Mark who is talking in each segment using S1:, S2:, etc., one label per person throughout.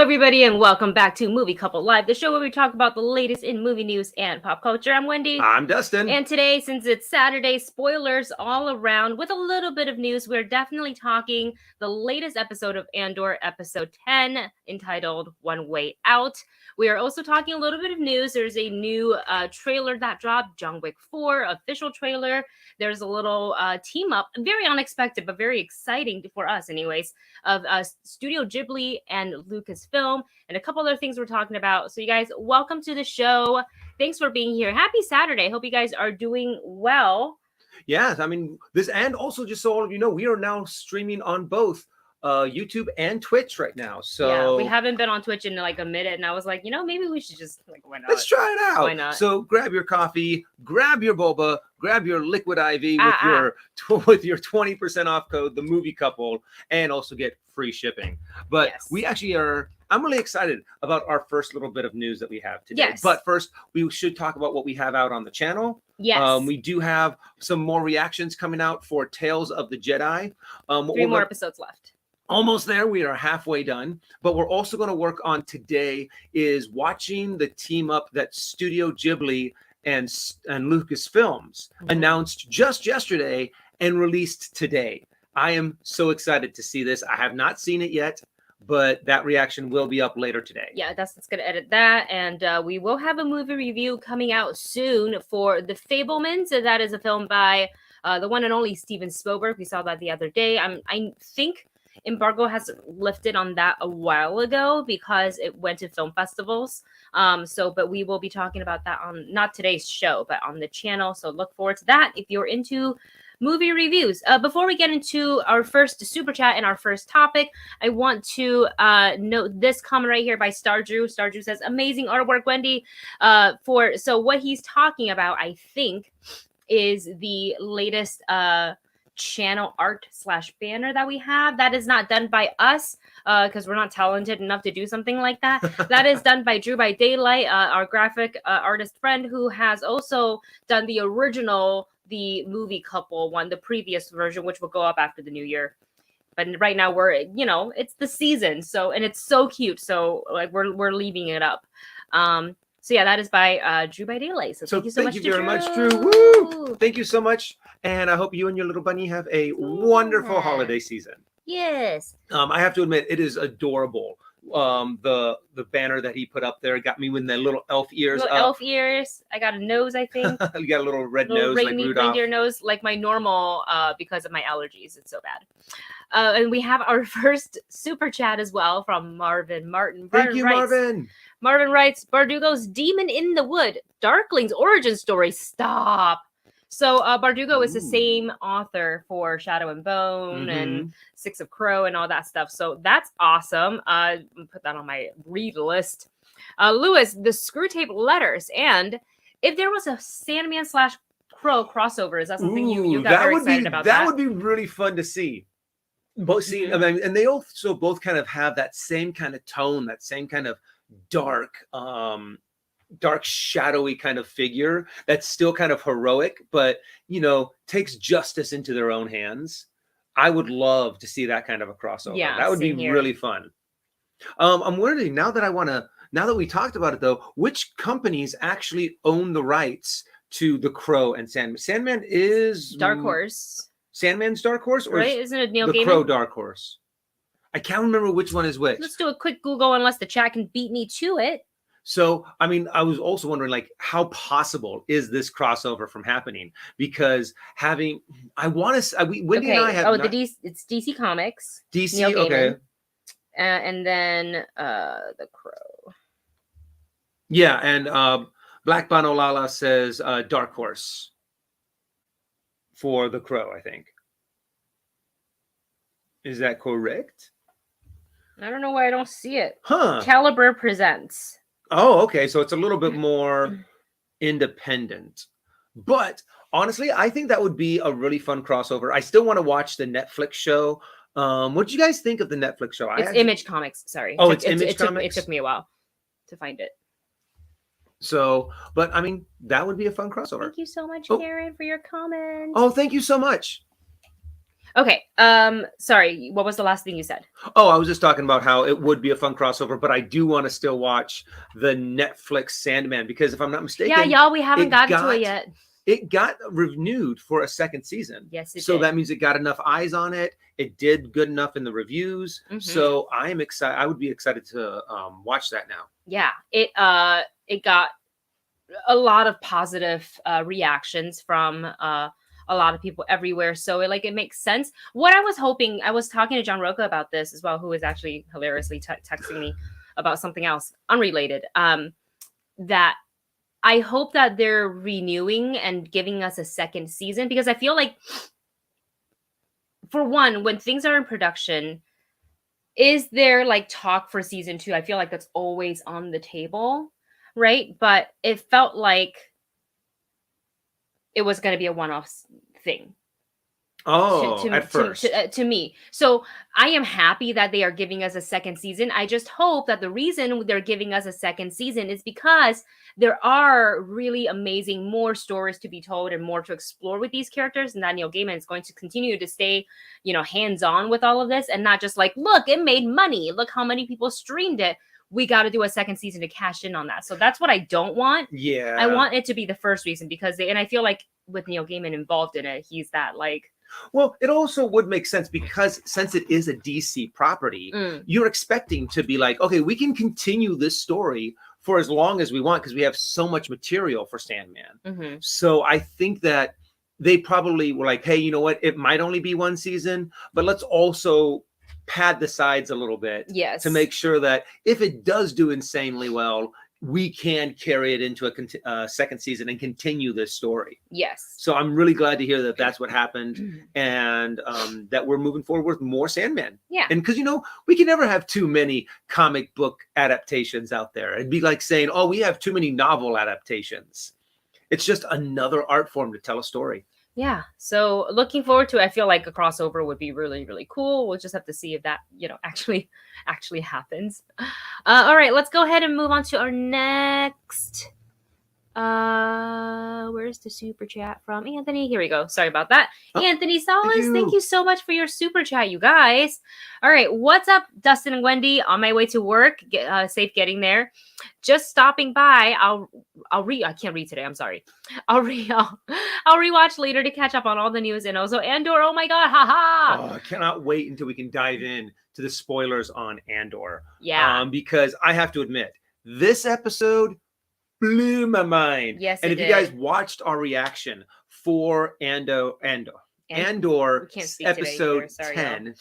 S1: everybody, and welcome back to Movie Couple Live, the show where we talk about the latest in movie news and pop culture. I'm Wendy.
S2: I'm Dustin.
S1: And today, since it's Saturday, spoilers all around with a little bit of news. We're definitely talking the latest episode of Andor, episode 10, entitled One Way Out. We are also talking a little bit of news. There's a new trailer that dropped, John Wick 4, official trailer. There's a little team up, very unexpected, but very exciting for us anyways, of Studio Ghibli and Lucasfilm, and a couple other things we're talking about. So you guys, welcome to the show. Thanks for being here. Happy Saturday. Hope you guys are doing well.
S2: Yeah, I mean, this, and also just so all of you know, we are now streaming on both YouTube and Twitch right now. So
S1: yeah, we haven't been on Twitch in like a minute, and I was like, maybe we should just why not?
S2: Let's try it out.
S1: Why not?
S2: So grab your coffee, grab your boba, grab your liquid IV with your 20% off code, the Movie Couple, and also get free shipping. But
S1: yes,
S2: we actually are. I'm really excited about our first little bit of news that we have today.
S1: Yes.
S2: But first, we should talk about what we have out on the channel.
S1: Yes.
S2: We do have some more reactions coming out for Tales of the Jedi.
S1: 3 more episodes left.
S2: Almost there. We are halfway done. But we're also going to work on today is watching the team up that Studio Ghibli and Lucasfilms announced just yesterday and released today. I am so excited to see this. I have not seen it yet, but that reaction will be up later today.
S1: Yeah, Dustin's going to edit that, and we will have a movie review coming out soon for The Fabelmans. So that is a film by the one and only Steven Spielberg. We saw that the other day. I think embargo has lifted on that a while ago because it went to film festivals. But we will be talking about that on not today's show, but on the channel. So look forward to that if you're into movie reviews. Before we get into our first super chat and our first topic, I want to note this comment right here by Stardrew. Stardrew says, "Amazing artwork, Wendy." So what he's talking about, I think, is the latest channel art / banner that we have. That is not done by us because we're not talented enough to do something like that. That is done by Drew by Daylight, our graphic artist friend, who has also done the original The Movie Couple one, the previous version, which will go up after the new year. But right now we're, it's the season, so, and it's so cute, so like we're leaving it up. So yeah, that is by Drew by Daylight. So thank you so much,
S2: Drew. Woo! Thank you so much, and I hope you and your little bunny have a wonderful holiday season.
S1: Yes.
S2: I have to admit, it is adorable. The banner that he put up there got me with the little elf ears.
S1: Elf ears. I got a nose, I think.
S2: You got a little red nose, like Rudolph.
S1: Reindeer nose, like my normal, because of my allergies. It's so bad. And we have our first super chat as well from Marvin Martin.
S2: Thank you, Marvin.
S1: Marvin writes, Bardugo's Demon in the Wood, Darkling's origin story. Stop. So Bardugo is the same author for Shadow and Bone and Six of Crow and all that stuff. So that's awesome. Put that on my read list. Lewis, the Screw Tape Letters. And if there was a Sandman / Crow crossover, is that something you got very excited about?
S2: That would be really fun to see. Both see, I mean, and they also both kind of have that same kind of tone, that same kind of dark, shadowy kind of figure that's still kind of heroic, but takes justice into their own hands. I would love to see that kind of a crossover. Yeah, that would be really fun. I'm wondering now that we talked about it though, which companies actually own the rights to the Crow and Sandman? Sandman is
S1: Dark Horse.
S2: Sandman's Dark Horse, or
S1: right? Isn't it Neil Gaiman?
S2: The Crow Dark Horse. I can't remember which one is which.
S1: Let's do a quick Google unless the chat can beat me to it.
S2: So, I mean, I was also wondering, like, how possible is this crossover from happening? Because Wendy and I have.
S1: It's DC Comics.
S2: DC,
S1: Neil Gaiman.
S2: Okay.
S1: And then the Crow.
S2: Yeah, and Black Banolala says Dark Horse for the Crow, I think. Is that correct?
S1: I don't know why I don't see it.
S2: Huh.
S1: Caliber Presents.
S2: Oh, okay. So it's a little bit more independent. But honestly, I think that would be a really fun crossover. I still want to watch the Netflix show. What did you guys think of the Netflix show?
S1: It's Image Comics. Sorry.
S2: Oh, it's Image Comics?
S1: It took me a while to find it.
S2: So, but I mean, that would be a fun crossover.
S1: Thank you so much, Karen, for your comments.
S2: Oh, thank you so much.
S1: Okay. Sorry. What was the last thing you said?
S2: Oh, I was just talking about how it would be a fun crossover, but I do want to still watch the Netflix Sandman because if I'm not mistaken,
S1: Yeah, y'all, we haven't gotten to it yet.
S2: It got renewed for a second season.
S1: Yes, it
S2: so
S1: did.
S2: That means it got enough eyes on it. It did good enough in the reviews. So I am excited. I would be excited to watch that now.
S1: Yeah, it got a lot of positive reactions from a lot of people everywhere. So it makes sense. What I was hoping, I was talking to John Roca about this as well, who is actually hilariously texting me about something else unrelated. That I hope that they're renewing and giving us a second season, because I feel like, for one, when things are in production, is there like talk for season 2? I feel like that's always on the table, right? But it felt like it was going to be a one-off thing.
S2: At first.
S1: To me. So I am happy that they are giving us a second season. I just hope that the reason they're giving us a second season is because there are really amazing more stories to be told and more to explore with these characters, and that Neil Gaiman is going to continue to stay, hands-on with all of this, and not just like, look, it made money. Look how many people streamed it. We got to do a second season to cash in on that. So that's what I don't want.
S2: Yeah.
S1: I want it to be the first reason, because and I feel like with Neil Gaiman involved in it, he's that like...
S2: Well, it also would make sense because since it is a DC property, you're expecting to be like, okay, we can continue this story for as long as we want because we have so much material for Sandman. So I think that they probably were like, hey, you know what? It might only be one season, but let's also pad the sides a little bit to make sure that if it does do insanely well, we can carry it into a second season and continue this story.
S1: Yes.
S2: So I'm really glad to hear that that's what happened, and that we're moving forward with more Sandman.
S1: Yeah.
S2: And because, we can never have too many comic book adaptations out there. It'd be like saying, oh, we have too many novel adaptations. It's just another art form to tell a story.
S1: Yeah. So looking forward to it. I feel like a crossover would be really, really cool. We'll just have to see if that, actually happens. All right, let's go ahead and move on to our next. Where's the super chat from Anthony? Here we go. Sorry about that. Anthony Salas, thank you so much for your super chat, you guys. All right, what's up, Dustin and Wendy? On my way to work. Safe getting there. Just stopping by. I can't read today. I'm sorry. I'll rewatch later to catch up on all the news, and also Andor. Oh my god, haha!
S2: Oh, I cannot wait until we can dive in to the spoilers on Andor.
S1: Yeah.
S2: Because I have to admit, this episode blew my mind.
S1: Yes,
S2: and if you guys watched our reaction for Andor episode 10,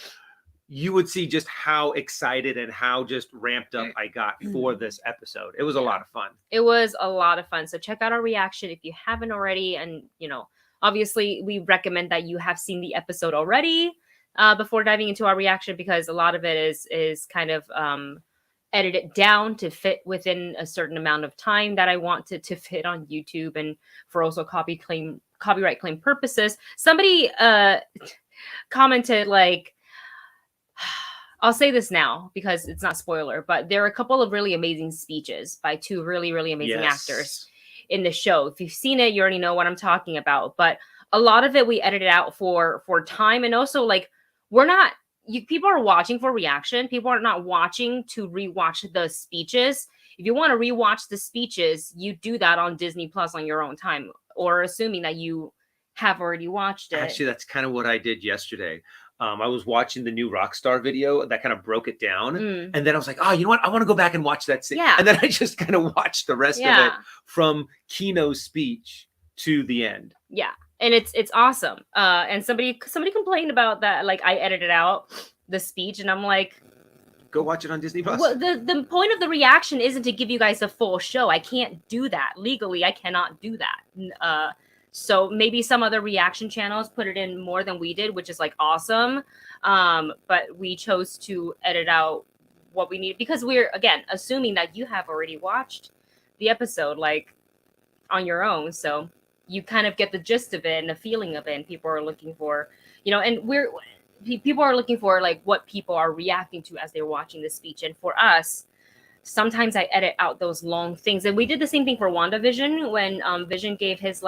S2: you would see just how excited and how just ramped up I got for this episode. It was a lot of fun.
S1: It was a lot of fun. So check out our reaction if you haven't already. And, obviously we recommend that you have seen the episode already before diving into our reaction, because a lot of it is kind of edited down to fit within a certain amount of time that I want to fit on YouTube, and for also copyright claim purposes. Somebody commented, like, I'll say this now because it's not spoiler, but there are a couple of really amazing speeches by two really, really amazing actors in the show. If you've seen it, you already know what I'm talking about. But a lot of it we edited out for time, and also like people are watching for reaction. People are not watching to rewatch the speeches. If you want to rewatch the speeches, you do that on Disney Plus on your own time, or assuming that you have already watched it.
S2: Actually, that's kind of what I did yesterday. I was watching the new Rockstar video that kind of broke it down. And then I was like, oh, you know what? I want to go back and watch that scene.
S1: Yeah.
S2: And then I just kind of watched the rest of it from Kino's speech to the end.
S1: Yeah. And it's awesome. And somebody complained about that. Like, I edited out the speech, and I'm like,
S2: go watch it on Disney Plus.
S1: Well, the point of the reaction isn't to give you guys a full show. I can't do that legally. I cannot do that. So maybe some other reaction channels put it in more than we did, which is like awesome. But we chose to edit out what we need because we're, again, assuming that you have already watched the episode like on your own. So you kind of get the gist of it and the feeling of it, and people are looking for, and people are looking for like what people are reacting to as they're watching the speech. And for us, sometimes I edit out those long things. And we did the same thing for WandaVision when Vision gave his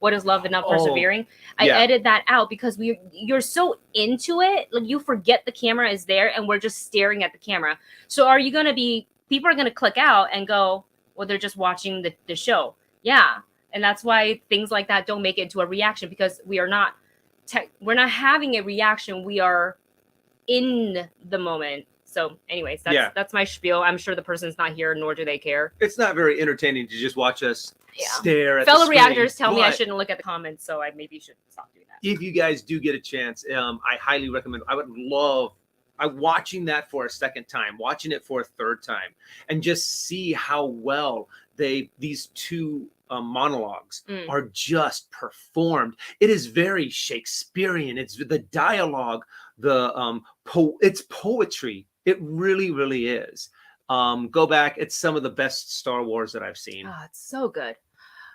S1: What is love and not
S2: Oh,
S1: persevering? I
S2: yeah.
S1: edit that out because you're so into it, like you forget the camera is there and we're just staring at the camera. So are you going to be, people are going to click out and go, well, they're just watching the show. Yeah. And that's why things like that don't make it into a reaction, because we are not, we're not having a reaction. We are in the moment. So anyways, that's my spiel. I'm sure the person's not here, nor do they care.
S2: It's not very entertaining to just watch us stare at
S1: fellow
S2: the screen,
S1: reactors tell me I shouldn't look at the comments, so I maybe should stop doing that.
S2: If you guys do get a chance, I highly recommend. I would love watching that for a second time, watching it for a third time, and just see how well these two monologues are just performed. It is very Shakespearean. It's the dialogue, it's poetry. It really, really is. Go back. It's some of the best Star Wars that I've seen.
S1: Oh, it's so good.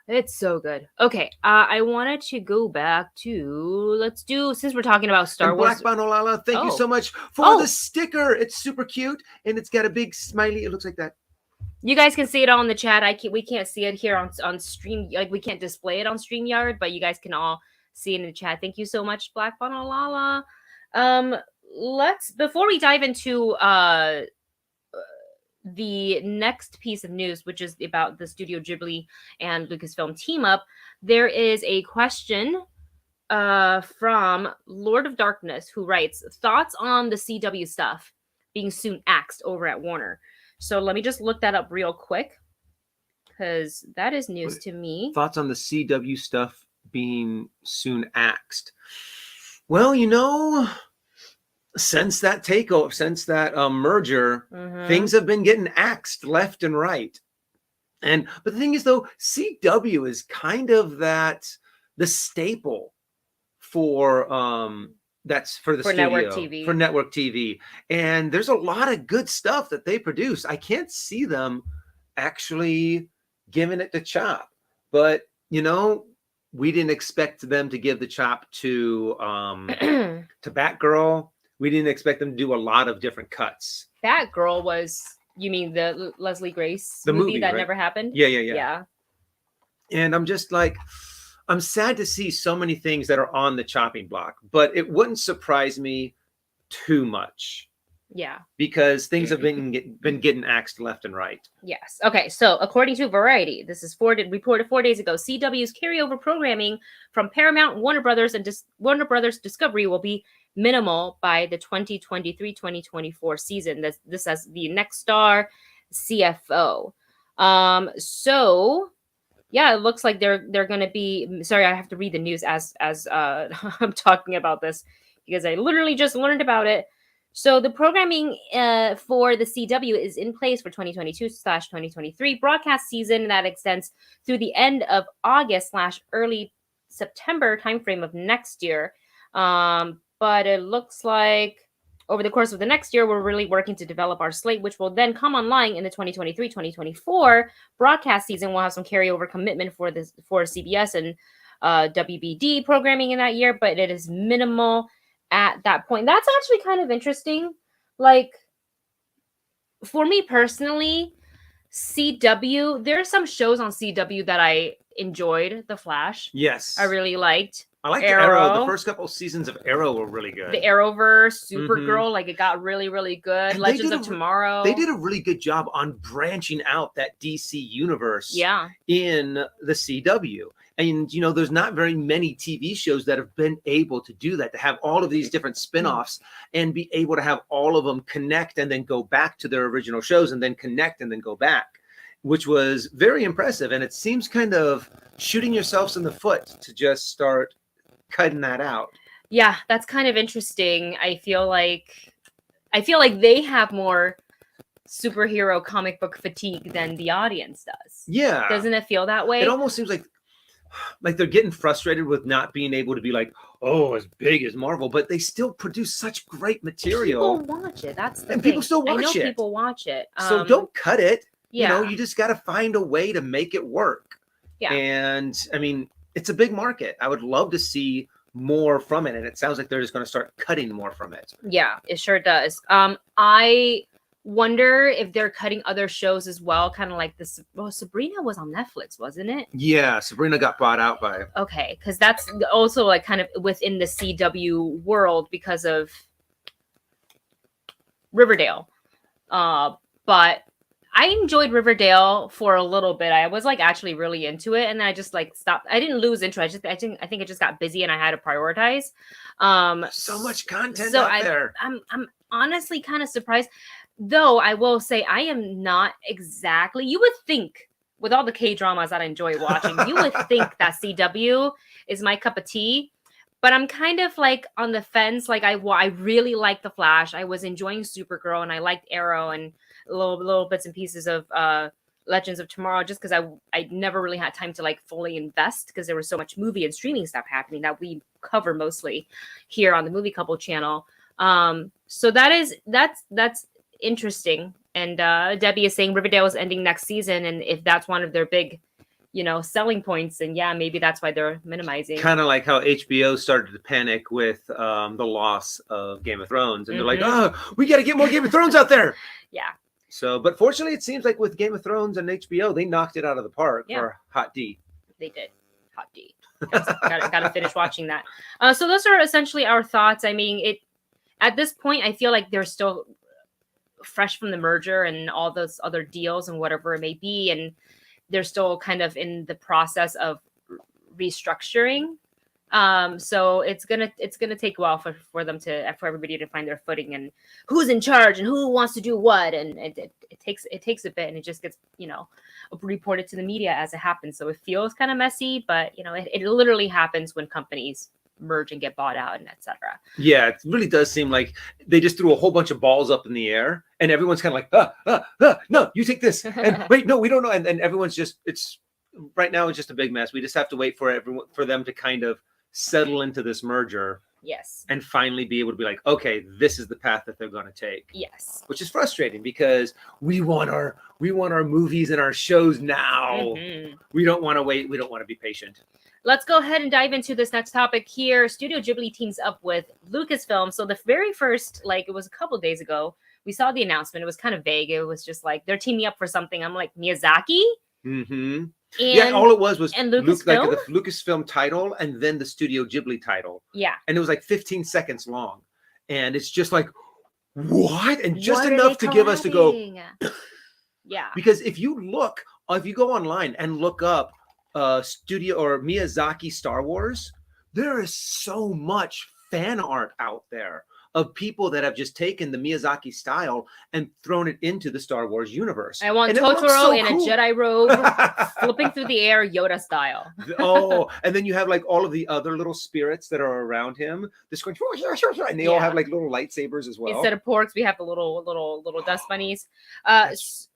S1: It's so good. Okay, I wanted to go back to, since we're talking about Star Wars.
S2: Black Banolala, thank you so much for the sticker. It's super cute, and it's got a big smiley. It looks like that.
S1: You guys can see it all in the chat. We can't see it here on stream. Like, we can't display it on StreamYard, but you guys can all see it in the chat. Thank you so much, Black Banolala. Before we dive into the next piece of news, which is about the Studio Ghibli and Lucasfilm team up, there is a question from Lord of Darkness, who writes, thoughts on the CW stuff being soon axed over at Warner. So let me just look that up real quick, because that is news to me.
S2: Thoughts on the CW stuff being soon axed? Well, you know, since that takeover, since that merger, things have been getting axed left and right. But the thing is, though, CW is kind of the staple for that's for the studio, for network TV. And there's a lot of good stuff that they produce. I can't see them actually giving it the chop. But, you know, we didn't expect them to give the chop to Batgirl. We didn't expect them to do a lot of different cuts.
S1: Batgirl was, you mean the Leslie Grace movie that never happened?
S2: Yeah. And I'm just like, I'm sad to see so many things that are on the chopping block, but it wouldn't surprise me too much.
S1: Yeah.
S2: Because things have been getting axed left and right.
S1: Yes. Okay. So according to Variety, this is reported 4 days ago, CW's carryover programming from Paramount, Warner Brothers, and Warner Brothers Discovery will be minimal by the 2023-2024 season. This as the Next Star CFO. So yeah, it looks like they're going to be. Sorry, I have to read the news as I'm talking about this, because I literally just learned about it. So the programming for the CW is in place for 2022/2023 broadcast season that extends through the end of August/early September timeframe of next year. But it looks like over the course of the next year, we're really working to develop our slate, which will then come online in the 2023-2024 broadcast season. We'll have some carryover commitment for CBS and WBD programming in that year, but it is minimal at that point. That's actually kind of interesting. Like, for me personally, CW, there are some shows on CW that I enjoyed. The Flash.
S2: Yes.
S1: I really liked.
S2: I like Arrow. The first couple of seasons of Arrow were really good.
S1: The Arrowverse, Supergirl, like it got really, really good. And Legends of Tomorrow.
S2: They did a really good job on branching out that DC universe in the CW. And, you know, there's not very many TV shows that have been able to do that, to have all of these different spinoffs and be able to have all of them connect and then go back to their original shows and then connect and then go back, which was very impressive. And it seems kind of shooting yourselves in the foot to just start cutting that out.
S1: Yeah, that's kind of interesting. I feel like they have more superhero comic book fatigue than the audience does.
S2: Yeah.
S1: Doesn't it feel that way?
S2: It almost seems like they're getting frustrated with not being able to be like, oh, as big as Marvel, but they still produce such great material.
S1: People watch it. That's the thing.
S2: And people still watch it.
S1: I know people watch it.
S2: So don't cut it.
S1: Yeah.
S2: You know, you just got to find a way to make it work.
S1: Yeah.
S2: And I mean, it's a big market. I would love to see more from it. And it sounds like they're just going to start cutting more from it.
S1: Yeah, it sure does. wonder if they're cutting other shows as well, kind of like this. Well, Sabrina was on Netflix, wasn't it?
S2: Yeah, Sabrina got bought out by.
S1: Okay, because that's also like kind of within the CW world because of Riverdale. But I enjoyed Riverdale for a little bit. I was like actually really into it, and then I just like stopped. I didn't lose interest. I think it just got busy, and I had to prioritize.
S2: So much content out there.
S1: I'm honestly kind of surprised. Though I will say I am not exactly, you would think with all the K-dramas that I enjoy watching, you would think that CW is my cup of tea, but I'm kind of like on the fence. Like I really like The Flash. I was enjoying Supergirl and I liked Arrow and little bits and pieces of Legends of Tomorrow just because I never really had time to like fully invest because there was so much movie and streaming stuff happening that we cover mostly here on the Movie Couple channel. So that's interesting. And Debbie is saying Riverdale is ending next season, and if that's one of their big, selling points, then yeah, maybe that's why they're minimizing.
S2: Kind of like how HBO started to panic with the loss of Game of Thrones, and they're like, "Oh, we got to get more Game of Thrones out there."
S1: Yeah.
S2: So, but fortunately, it seems like with Game of Thrones and HBO, they knocked it out of the park for Hot D.
S1: They did. Hot D. Gotta finish watching that. So those are essentially our thoughts. I mean, at this point, I feel like they're still fresh from the merger and all those other deals and whatever it may be, and they're still kind of in the process of restructuring. So it's gonna take a while for everybody to find their footing and who's in charge and who wants to do what, and it takes a bit, and it just gets reported to the media as it happens. So it feels kind of messy, but it literally happens when companies merge and get bought out and etc.
S2: Yeah, it really does seem like they just threw a whole bunch of balls up in the air and everyone's kind of like, no, you take this, and wait, no, we don't know, and everyone's just, it's right now it's just a big mess. We just have to wait for them to kind of settle into this merger.
S1: Yes.
S2: And finally be able to be like, okay, this is the path that they're going to take.
S1: Yes.
S2: Which is frustrating because we want our movies and our shows now.
S1: Mm-hmm.
S2: We don't want to wait. We don't want to be patient.
S1: Let's go ahead and dive into this next topic here. Studio Ghibli teams up with Lucasfilm. So the very first, it was a couple of days ago, we saw the announcement. It was kind of vague. It was just like they're teaming up for something. I'm like, Miyazaki?
S2: Mm-hmm. Yeah, all it was and
S1: Lucasfilm?
S2: Like the Lucasfilm title and then the Studio Ghibli title.
S1: Yeah.
S2: And it was like 15 seconds long. And it's just like, what? And just enough to give us to go.
S1: Yeah.
S2: Because if you go online and look up Studio or Miyazaki Star Wars, there is so much fan art out there of people that have just taken the Miyazaki style and thrown it into the Star Wars universe.
S1: I want Totoro in a Jedi robe flipping through the air Yoda style.
S2: Oh, and then you have like all of the other little spirits that are around him. And they all have like little lightsabers as well.
S1: Instead of porks, we have the little dust bunnies.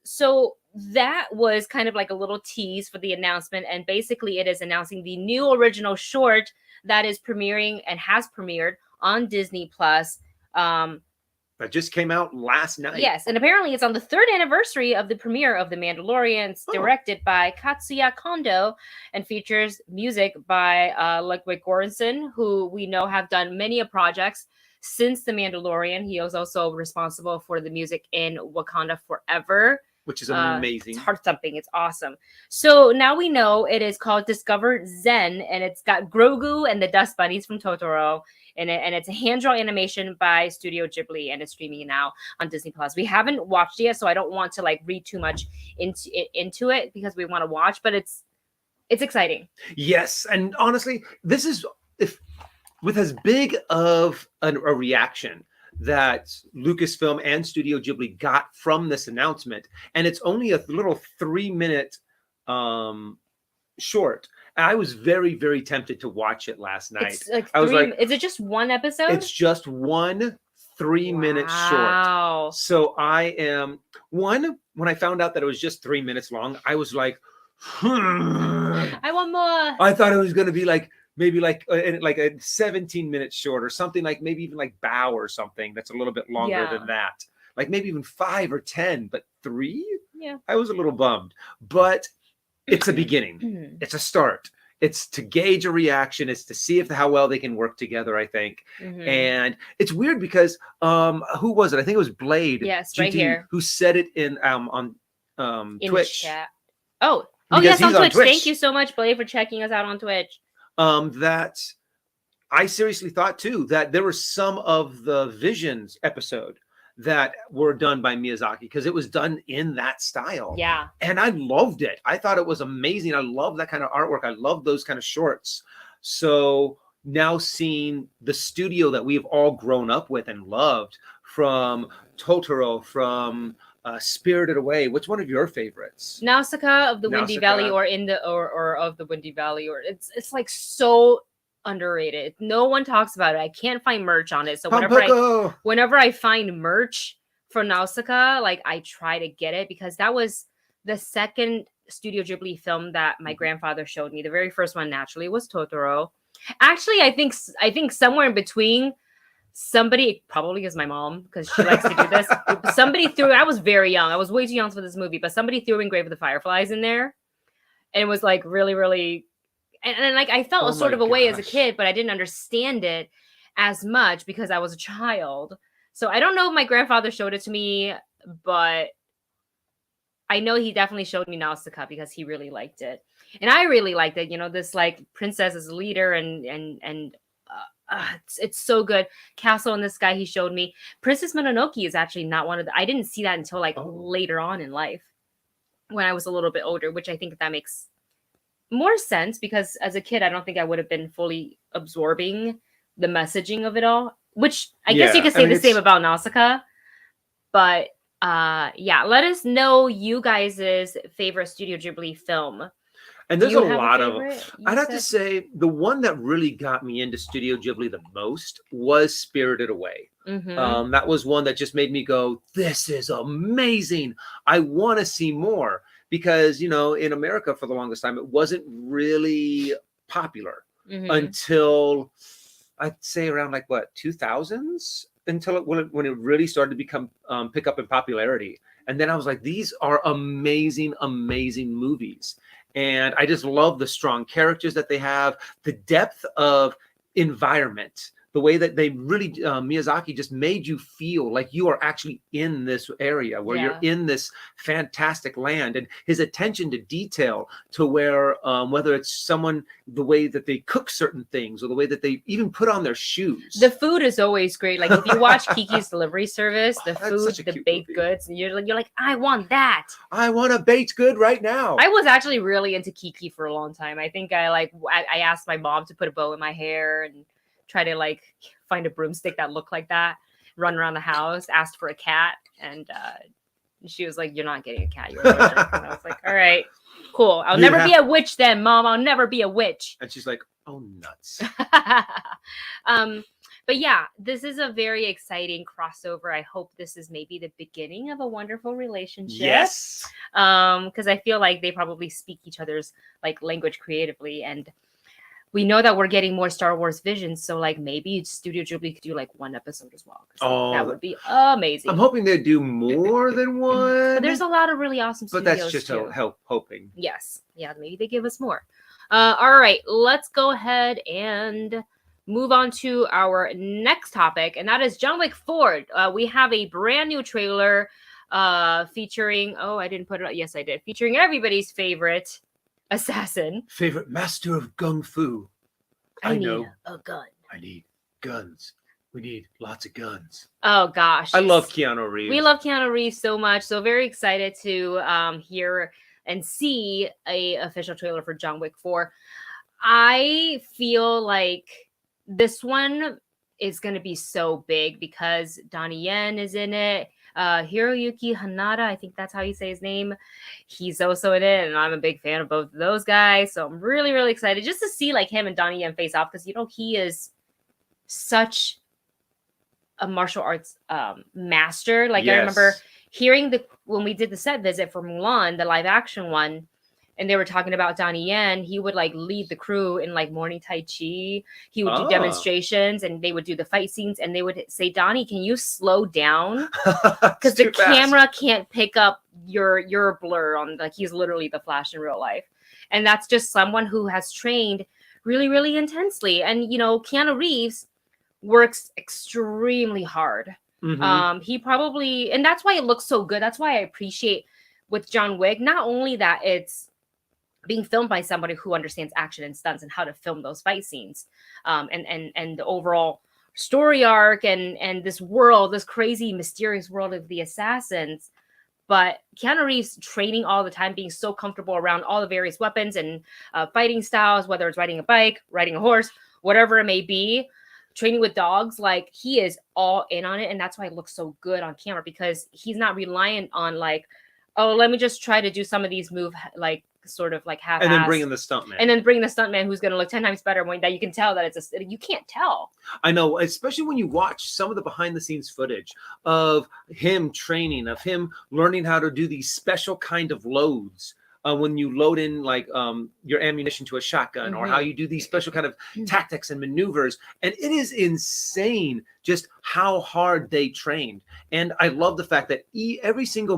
S1: So that was kind of like a little tease for the announcement. And basically it is announcing the new original short that is premiering and has premiered on Disney Plus.
S2: That just came out last night.
S1: Yes, and apparently it's on the 3rd anniversary of the premiere of The Mandalorian. It's directed by Katsuya Kondo and features music by Wick, who we know have done many projects since The Mandalorian. He was also responsible for the music in Wakanda Forever,
S2: which is amazing.
S1: It's heart-thumping. It's awesome. So now we know it is called Discover Zen, and it's got Grogu and the Dust Bunnies from Totoro in it, and it's a hand-drawn animation by Studio Ghibli, and it's streaming now on Disney Plus. We haven't watched it yet, so I don't want to read too much into it because we want to watch, but it's exciting.
S2: Yes, and honestly, this is with as big of a reaction that Lucasfilm and Studio Ghibli got from this announcement, and it's only a little 3-minute short. I was very, very tempted to watch it last night.
S1: Is it just one episode?
S2: It's just one 3-minute short. So when I found out that it was just 3 minutes long, I was like,
S1: I want more.
S2: I thought it was going to be maybe a 17-minute short or something, like maybe even like Bow or something that's a little bit longer than that. Like maybe even 5 or 10, but 3?
S1: Yeah.
S2: I was a little bummed, but it's a beginning. It's a start. it's to gauge a reaction. It's to see how well they can work together, I think. And it's weird because who was it? I think it was Blade.
S1: Yes,
S2: GT,
S1: right here.
S2: Who said it on
S1: in
S2: Twitch.
S1: Chat. Oh,
S2: because
S1: yes,
S2: he's
S1: on Twitch.
S2: Twitch.
S1: Thank you so much, Blade, for checking us out on Twitch.
S2: That I seriously thought too that there were some of the Visions episode that were done by Miyazaki because it was done in that style.
S1: Yeah.
S2: And I loved it. I thought it was amazing. I love that kind of artwork. I love those kind of shorts. So now seeing the studio that we've all grown up with and loved, from Totoro, from Spirited Away. What's one of your favorites?
S1: Nausicaa of the Windy Valley, or of the Windy Valley, or it's like so underrated. No one talks about it. I can't find merch on it. So whenever I find merch for Nausicaa, like I try to get it because that was the second Studio Ghibli film that my grandfather showed me. The very first one naturally was Totoro. Actually, I think somewhere in between, somebody, probably is my mom because she likes to do this. Somebody threw, I was very young. I was way too young for this movie, but somebody threw in Grave of the Fireflies in there. And it was like really, really, and like I felt sort of a way as a kid, but I didn't understand it as much because I was a child. So I don't know if my grandfather showed it to me, but I know he definitely showed me Nausicaa because he really liked it. And I really liked it. You know, this like princess as a leader and it's so good. Castle in the Sky he showed me. Princess Mononoke is actually not one of the, I didn't see that until like later on in life when I was a little bit older, which I think that makes more sense because as a kid, I don't think I would have been fully absorbing the messaging of it all, which I guess you could say the same about Nausicaa. But yeah, let us know you guys' favorite Studio Ghibli film.
S2: And there's a lot of them. I'd have to say the one that really got me into Studio Ghibli the most was Spirited Away. That was one that just made me go, this is amazing. I want to see more. Because, you know, in America for the longest time, it wasn't really popular until I'd say around like what, 2000s? Until when it really started to become pick up in popularity. And then I was like, these are amazing, amazing movies. And I just love the strong characters that they have, the depth of environment, the way that they really, Miyazaki just made you feel like you are actually in this area where you're in this fantastic land, and his attention to detail to where, whether it's someone, the way that they cook certain things or the way that they even put on their shoes.
S1: The food is always great. Like if you watch Kiki's Delivery Service, the food, the baked goods, and you're like, I want that. I
S2: want a baked good right now.
S1: I was actually really into Kiki for a long time. I think I asked my mom to put a bow in my hair and try to like find a broomstick that looked like that, run around the house, asked for a cat, and she was like, you're not getting a cat, you're allergic. And I was like, all right, cool, I'll never be a witch then, Mom, I'll never be a witch.
S2: And she's like, oh nuts.
S1: But yeah, this is a very exciting crossover. I hope this is maybe the beginning of a wonderful relationship.
S2: Yes.
S1: Because I feel like they probably speak each other's like language creatively, and we know that we're getting more Star Wars Visions, so like maybe Studio Ghibli could do like one episode as well. That would be amazing.
S2: I'm hoping they do more than one.
S1: But there's a lot of really awesome studios.
S2: But that's just hoping.
S1: Yes. Yeah, maybe they give us more. All right, let's go ahead and move on to our next topic, and that is John Wick 4. We have a brand new trailer featuring, I didn't put it out. Yes, I did. Featuring everybody's favorite assassin.
S2: Favorite master of Gung Fu.
S1: I know. A gun.
S2: I need guns. We need lots of guns.
S1: Oh, gosh.
S2: I love Keanu Reeves.
S1: We love Keanu Reeves so much. So very excited to hear and see a official trailer for John Wick 4. I feel like this one is going to be so big because Donnie Yen is in it. Hiroyuki Hanada, I think that's how you say his name. He's also in it, and I'm a big fan of both of those guys. So I'm really, really excited just to see like him and Donnie Yen face off because, you know, he is such a martial arts master. Like I remember hearing when we did the set visit for Mulan, the live action one, and they were talking about Donnie Yen, he would like lead the crew in like morning Tai Chi. He would do demonstrations and they would do the fight scenes and they would say, Donnie, can you slow down? Because the camera can't pick up your blur on, like he's literally the Flash in real life. And that's just someone who has trained really, really intensely. And, you know, Keanu Reeves works extremely hard. He probably, and that's why it looks so good. That's why I appreciate with John Wick, not only that it's being filmed by somebody who understands action and stunts and how to film those fight scenes, and the overall story arc and this world, this crazy mysterious world of the assassins, but Keanu Reeves training all the time, being so comfortable around all the various weapons and fighting styles, whether it's riding a bike, riding a horse, whatever it may be, training with dogs, like he is all in on it. And that's why it looks so good on camera, because he's not reliant on like, oh, let me just try to do some of these moves, like sort of like half,
S2: and then bring in the stuntman,
S1: who's going to look 10 times better, when that you can tell that it's you can't tell.
S2: I know, especially when you watch some of the behind the scenes footage of him training, of him learning how to do these special kind of loads. When you load in like your ammunition to a shotgun, or how you do these special kind of tactics and maneuvers. And it is insane just how hard they trained. And I love the fact that every single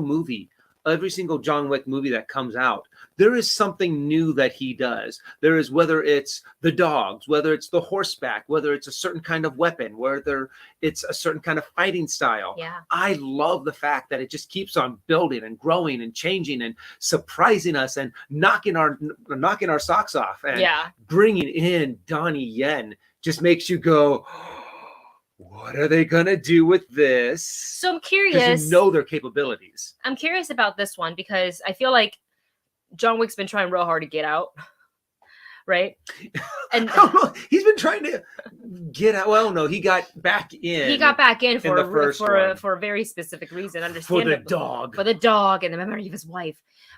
S2: John Wick movie that comes out, there is something new that he does. There is, whether it's the dogs, whether it's the horseback, whether it's a certain kind of weapon, whether it's a certain kind of fighting style.
S1: Yeah.
S2: I love the fact that it just keeps on building and growing and changing and surprising us and knocking our socks off. And bringing in Donnie Yen just makes you go, what are they going to do with this?
S1: So I'm curious.
S2: Because you know their capabilities.
S1: I'm curious about this one, because I feel like John Wick's been trying real hard to get out, right? And
S2: he's been trying to get out. Well, no, he got back in.
S1: He got back in for a very specific reason.
S2: Understandable.
S1: For the dog and the memory of his wife.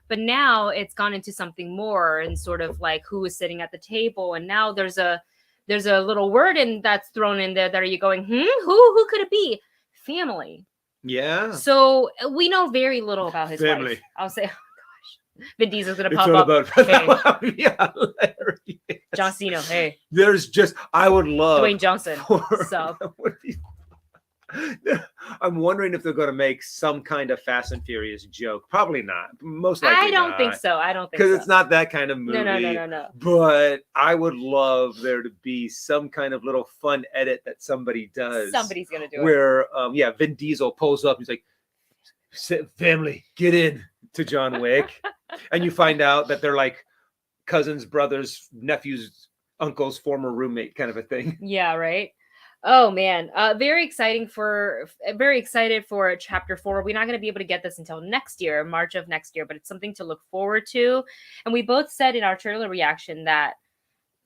S1: But now it's gone into something more, and sort of like who is sitting at the table. And now there's a little word that's thrown in there that are you going, who could it be? Family.
S2: Yeah.
S1: So we know very little about his
S2: family.
S1: Wife. I'll say, Vin Diesel's gonna pop up.
S2: About,
S1: hey.
S2: Yeah,
S1: John Cena. Hey,
S2: there's just, I would love
S1: Dwayne Johnson.
S2: I'm wondering if they're going to make some kind of Fast and Furious joke. Probably not. Most likely
S1: I don't think so.
S2: Because it's not that kind of movie.
S1: No.
S2: But I would love there to be some kind of little fun edit that somebody does.
S1: Somebody's going to do
S2: where, Vin Diesel pulls up. He's like, family, get in, to John Wick. And you find out that they're like cousins, brothers, nephews, uncles, former roommate kind of a thing.
S1: Yeah, right. Oh man, very excited for chapter 4. We're not going to be able to get this until next year, March of next year, but it's something to look forward to. And we both said in our trailer reaction that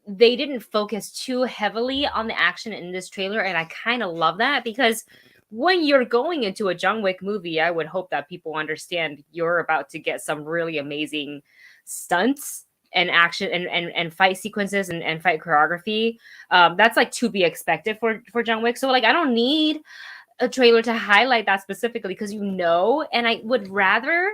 S1: they didn't focus too heavily on the action in this trailer, and I kind of love that, because when you're going into a John Wick movie, I would hope that people understand you're about to get some really amazing stunts and action and fight sequences and fight choreography. That's like to be expected for John Wick. So like, I don't need a trailer to highlight that specifically, because and I would rather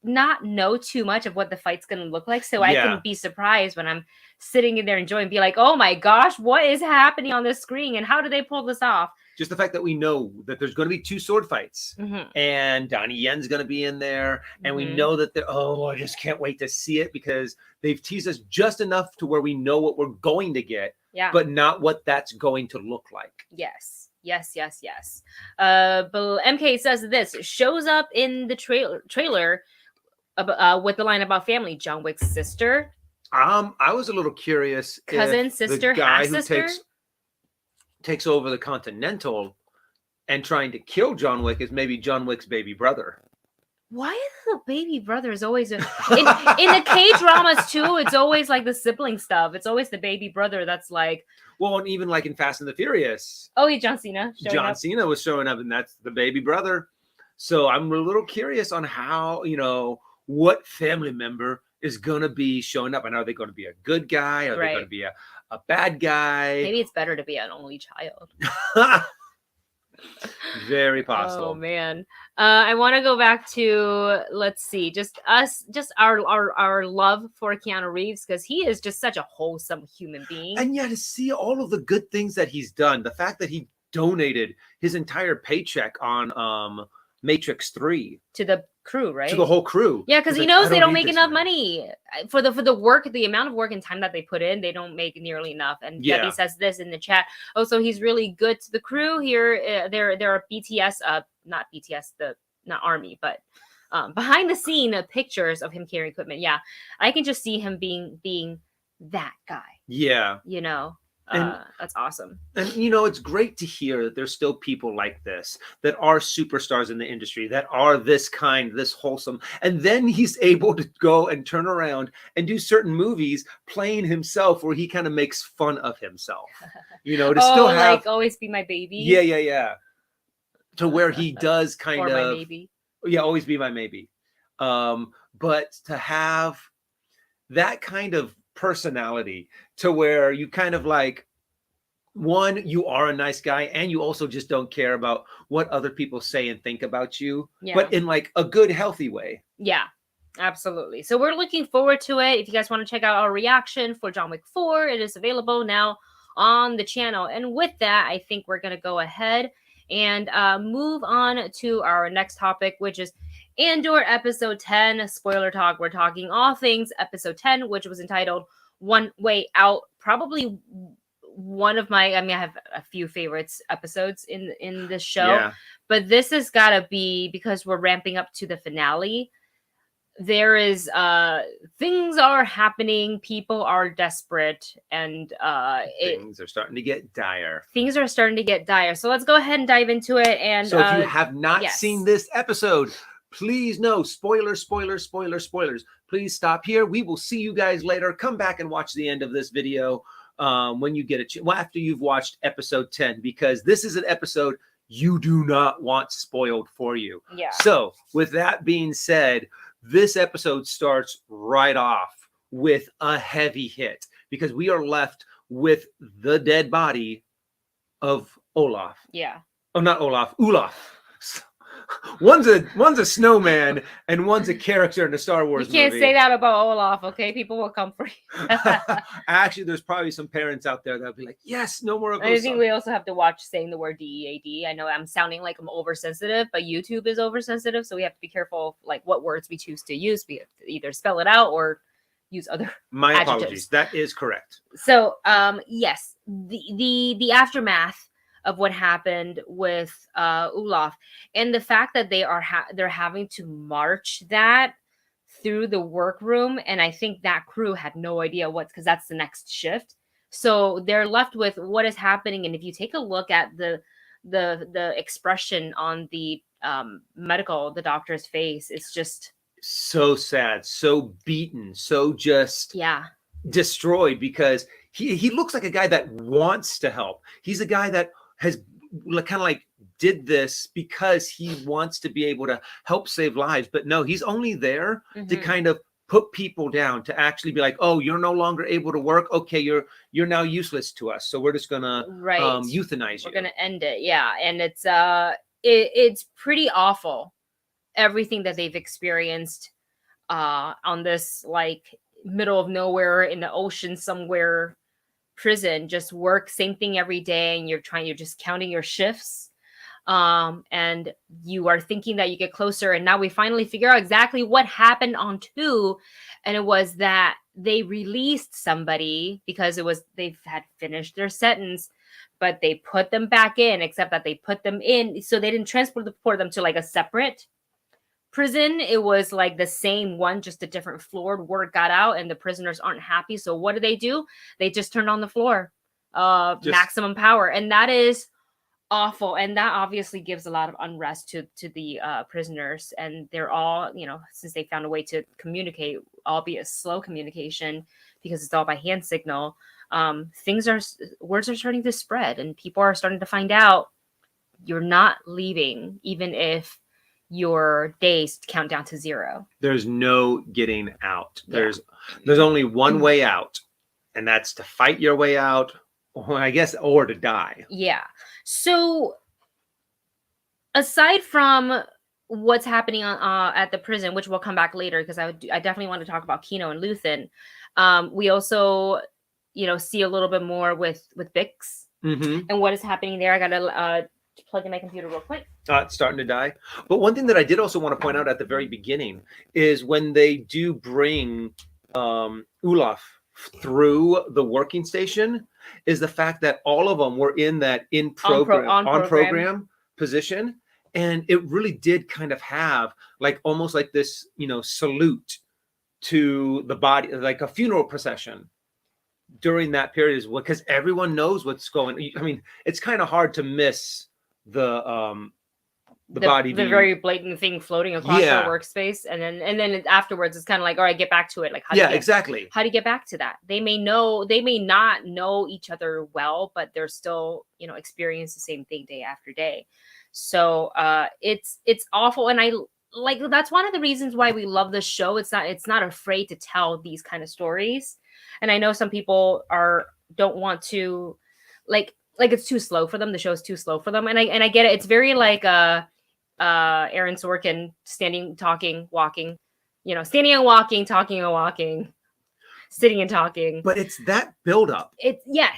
S1: not know too much of what the fight's going to look like, so I can be surprised when I'm sitting in there enjoying, be like, oh my gosh, what is happening on this screen and how do they pull this off?
S2: Just the fact that we know that there's going to be 2 sword fights, and Donnie Yen's going to be in there, and we know that I just can't wait to see it, because they've teased us just enough to where we know what we're going to get, but not what that's going to look like.
S1: Yes. But MK says this shows up in the trailer with the line about family. John Wick's sister.
S2: I was a little curious.
S1: Cousin, sister,
S2: the guy
S1: half-sister?
S2: who takes over the Continental and trying to kill John Wick is maybe John Wick's baby brother.
S1: Why is the baby brother is always in the K-dramas too? It's always like the sibling stuff. It's always the baby brother that's like.
S2: Well, and even like in Fast and the Furious.
S1: Oh, yeah, John Cena.
S2: Cena was showing up, and that's the baby brother. So I'm a little curious on how, what family member is going to be showing up. And are they going to be a good guy? Are they going to be a bad guy?
S1: Maybe it's better to be an only child.
S2: Very possible.
S1: Oh man. I want to go back to, let's see, just our love for Keanu Reeves, because he is just such a wholesome human being.
S2: And to see all of the good things that he's done, the fact that he donated his entire paycheck on Matrix 3
S1: to the crew, right?
S2: To the whole crew.
S1: Yeah, because he knows they don't make enough money for the work, the amount of work and time that they put in. They don't make nearly enough. And Debbie says this in the chat. Oh, so he's really good to the crew here. There are BTS, not BTS, not army, but behind the scene pictures of him carrying equipment. Yeah, I can just see him being that guy.
S2: Yeah,
S1: you know. That's awesome.
S2: And, you know, it's great to hear that there's still people like this that are superstars in the industry, that are this kind, this wholesome. And then he's able to go and turn around and do certain movies playing himself where he kind of makes fun of himself, you know, to still have
S1: like Always Be My Baby.
S2: Yeah. To where he does kind
S1: or
S2: of.
S1: My Maybe.
S2: Yeah, Always Be My Maybe. But to have that kind of personality to where you kind of like, one, you are a nice guy and you also just don't care about what other people say and think about you, but in like a good, healthy way.
S1: Yeah, absolutely. So we're looking forward to it. If you guys want to check out our reaction for John Wick 4, it is available now on the channel. And with that, I think we're going to go ahead and move on to our next topic, which is Andor episode 10 spoiler talk. We're talking all things episode 10, which was entitled One Way Out. Probably one of my, I have a few favorites episodes in this show, but this has got to be, because we're ramping up to the finale. There is things are happening, people are desperate, and
S2: things are starting to get dire.
S1: So let's go ahead and dive into it. And
S2: so if you have not seen this episode, please no spoilers. Please stop here. We will see you guys later. Come back and watch the end of this video when you get after you've watched episode 10, because this is an episode you do not want spoiled for you.
S1: Yeah.
S2: So with that being said, this episode starts right off with a heavy hit, because we are left with the dead body of Olaf.
S1: Yeah.
S2: Oh, not Olaf, Olaf. One's a snowman and one's a character in the Star Wars movie.
S1: You can't say that about Olaf, okay? People will come for you.
S2: Actually, there's probably some parents out there that'll be like, yes, no more of those.
S1: I think we also have to watch saying the word DEAD. I know I'm sounding like I'm oversensitive, but YouTube is oversensitive, so we have to be careful like what words we choose to use. We have to either spell it out or use other
S2: My
S1: adjectives.
S2: Apologies. That is correct.
S1: So, yes, the aftermath of what happened with Olaf, and the fact that they're having to march that through the workroom, and I think that crew had no idea because that's the next shift. So they're left with what is happening, and if you take a look at the expression on the the doctor's face, it's just
S2: so sad, so beaten, so just destroyed, because he looks like a guy that wants to help. He's a guy that has kind of like did this because he wants to be able to help save lives. But no, he's only there to kind of put people down, to actually be like, oh, you're no longer able to work. Okay, you're now useless to us. So we're just gonna euthanize you.
S1: We're gonna end it. Yeah. And it's pretty awful, everything that they've experienced on this like middle of nowhere in the ocean somewhere prison, just work same thing every day, and you're just counting your shifts, and you are thinking that you get closer, and now we finally figure out exactly what happened on 2, and it was that they released somebody because they've had finished their sentence, but they put them back in, except that they put them in, so they didn't transport them to like a separate prison. It was like the same one, just a different floor. Word got out and the prisoners aren't happy. So what do? They just turned on the floor, maximum power. And that is awful. And that obviously gives a lot of unrest to the prisoners. And they're all, since they found a way to communicate, albeit slow communication, because it's all by hand signal, words are starting to spread, and people are starting to find out you're not leaving, even if your days count down to 0.
S2: There's no getting out. There's only one way out, and that's to fight your way out, or to die.
S1: Yeah. So aside from what's happening at the prison, which we'll come back later, because I definitely want to talk about Kino and Luthen. We also, see a little bit more with Bix and what is happening there. I gotta plug in my computer real quick.
S2: It's starting to die. But one thing that I did also want to point out at the very beginning is when they do bring Olaf through the working station, is the fact that all of them were in that on program position, and it really did kind of have like almost like this, you know, salute to the body, like a funeral procession during that period as well, because everyone knows what's going. I mean, it's kind of hard to miss the body,
S1: the very blatant thing floating across their workspace, and then afterwards it's kind of like, all right, get back to it. Like, how do you get back to that? They may not know each other well, but they're still, you know, experience the same thing day after day. So it's awful, and I like that's one of the reasons why we love the show. It's not afraid to tell these kind of stories, and I know some people don't want to like it's too slow for them. The show's too slow for them, and I get it. It's very like Aaron Sorkin standing, talking, walking, you know, standing and walking, talking and walking, sitting and talking.
S2: But it's that buildup.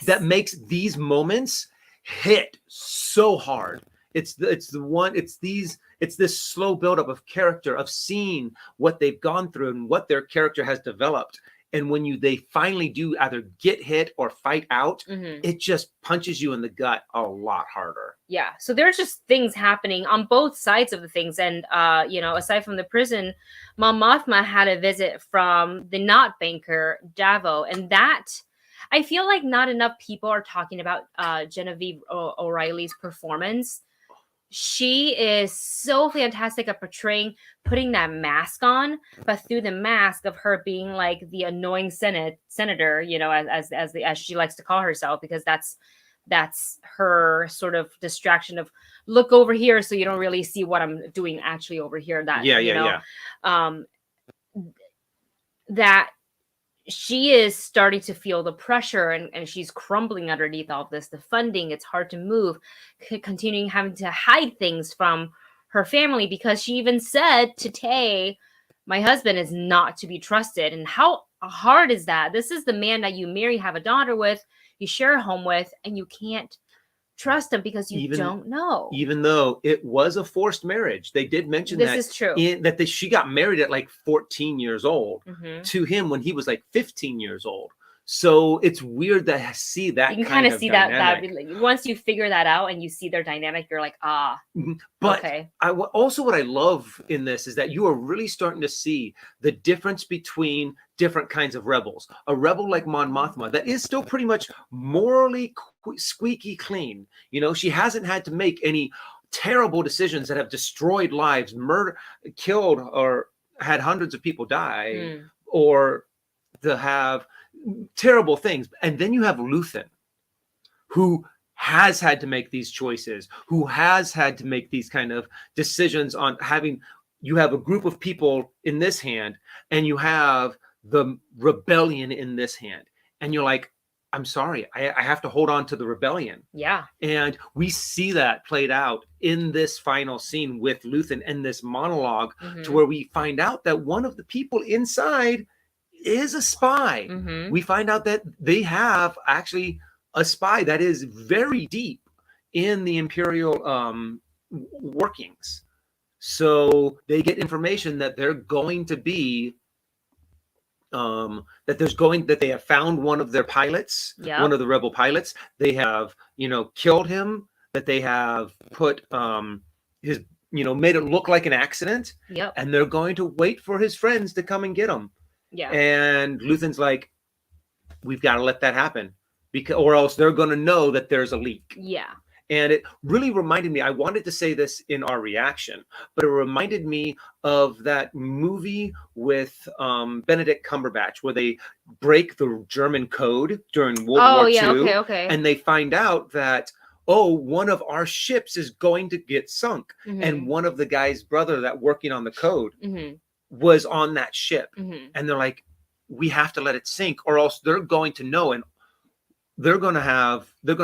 S2: That makes these moments hit so hard. It's this slow buildup of character, of seeing what they've gone through and what their character has developed. And when they finally do either get hit or fight out, it just punches you in the gut a lot harder.
S1: Yeah. So there's just things happening on both sides of the things. And, you know, aside from the prison, Mon Mothma had a visit from the not banker, Davo. And that, I feel like not enough people are talking about Genevieve O'Reilly's performance. She is so fantastic at putting that mask on, but through the mask of her being like the annoying senator, you know, as she likes to call herself, because that's her sort of distraction of look over here so you don't really see what I'm doing actually over here. That she is starting to feel the pressure, and she's crumbling underneath all of this. The funding, it's hard to move, continuing having to hide things from her family, because she even said to Tay, my husband is not to be trusted. And how hard is that? This is the man that you marry, have a daughter with, you share a home with, and you can't trust him because you don't know.
S2: Even though it was a forced marriage, they did mention
S1: this is true.
S2: She got married at like 14 years old to him when he was like 15 years old. So it's weird to see that.
S1: You can kind of see that once you figure that out and you see their dynamic, you're like,
S2: But
S1: okay.
S2: Also what I love in this is that you are really starting to see the difference between different kinds of rebels. A rebel like Mon Mothma that is still pretty much morally squeaky clean. You know, she hasn't had to make any terrible decisions that have destroyed lives, killed or had hundreds of people die, or to have terrible things. And then you have Luthen, who has had to make these choices, who has had to make these kind of decisions on you have a group of people in this hand and you have the rebellion in this hand. And you're like, I'm sorry, I have to hold on to the rebellion.
S1: Yeah.
S2: And we see that played out in this final scene with Luthen and this monologue to where we find out that one of the people inside is a spy. We find out that they have actually a spy that is very deep in the Imperial workings. So they get information that they're going to be that they have found one of their pilots, one of the rebel pilots. They have, killed him, that they have put made it look like an accident. And they're going to wait for his friends to come and get him. And Luthen's like, we've got to let that happen, or else they're going to know that there's a leak. And it really reminded me, I wanted to say this in our reaction, but it reminded me of that movie with Benedict Cumberbatch, where they break the German code during World War II. And they find out that, one of our ships is going to get sunk. And one of the guy's brother that working on the code was on that ship. And they're like, we have to let it sink, or else they're going to know. And they're going to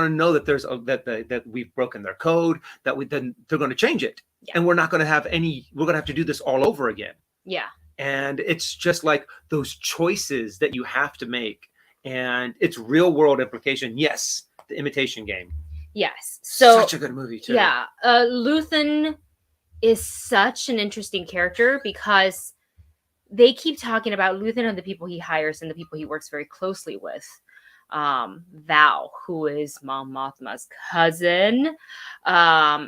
S2: know that that we've broken their code, then they're going to change it. And we're not going to have we're going to have to do this all over again. And it's just like those choices that you have to make. And it's real world implication. Yes. The Imitation Game.
S1: Yes. So
S2: such a good movie too.
S1: Yeah. Luthen is such an interesting character because they keep talking about Luthen and the people he hires and the people he works very closely with. Val, who is Mom Mothma's cousin,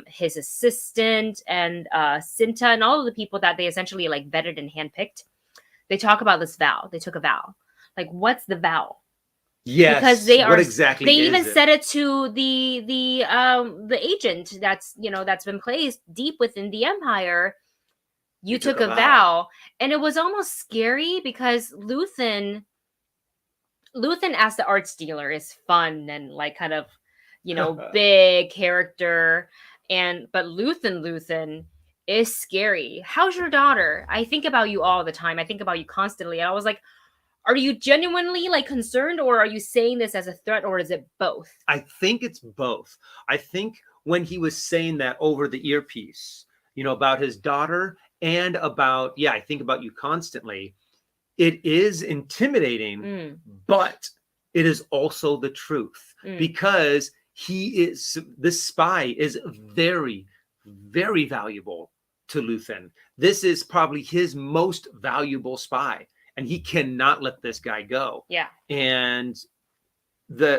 S1: his assistant, and Cinta, and all of the people that they essentially like vetted and handpicked. They talk about this vow. They took a vow. Like, what's the vow?
S2: Yes.
S1: Because they are.
S2: What exactly?
S1: They even said it to the agent that's been placed deep within the Empire. You took a vow, and it was almost scary because Luthen as the art dealer is fun and like kind of big character, but Luthen is scary. How's your daughter? I think about you all the time. I think about you constantly. And I was like, are you genuinely like concerned, or are you saying this as a threat, or is it both?
S2: I think it's both. I think when he was saying that over the earpiece, about his daughter and about, I think about you constantly, it is intimidating, but it is also the truth because this spy is very, very valuable to Luthen. This is probably his most valuable spy, and he cannot let this guy go.
S1: Yeah.
S2: And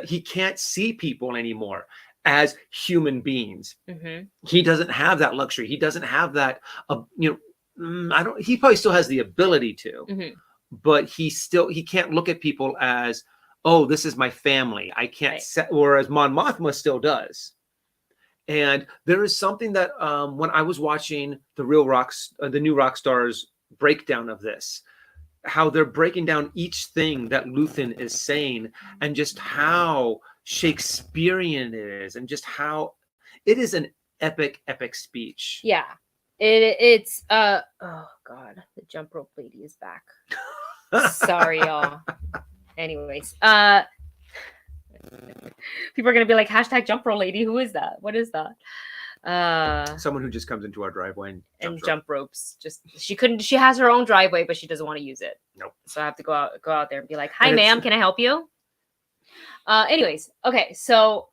S2: he can't see people anymore as human beings. He doesn't have that luxury. He doesn't have that, he probably still has the ability to, but he can't look at people as, oh, this is my family. I can't, whereas Mon Mothma still does. And there is something that when I was watching the New Rockstars breakdown of this, how they're breaking down each thing that Luthen is saying and just how Shakespearean it is and just how it is an epic speech.
S1: Yeah. It's oh God, the jump rope lady is back. Sorry, y'all. Anyways, people are gonna be like, hashtag jump rope lady. Who is that? What is that?
S2: Someone who just comes into our driveway and
S1: jump ropes. Just she has her own driveway, but she doesn't want to use it.
S2: Nope.
S1: So I have to go out there and be like, hi ma'am, can I help you? Anyways, okay, so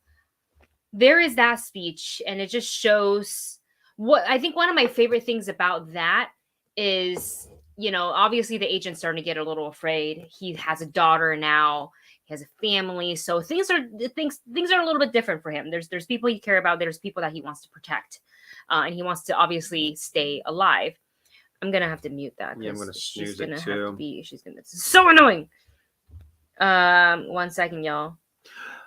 S1: there is that speech, and it just shows what I think one of my favorite things about that is, obviously the agent's starting to get a little afraid. He has a daughter now. He has a family, so things are a little bit different for him. There's people he care about. There's people that he wants to protect, and he wants to obviously stay alive. I'm gonna have to mute that.
S2: Yeah, I'm gonna snooze
S1: it
S2: too.
S1: It's so annoying. 1 second, y'all.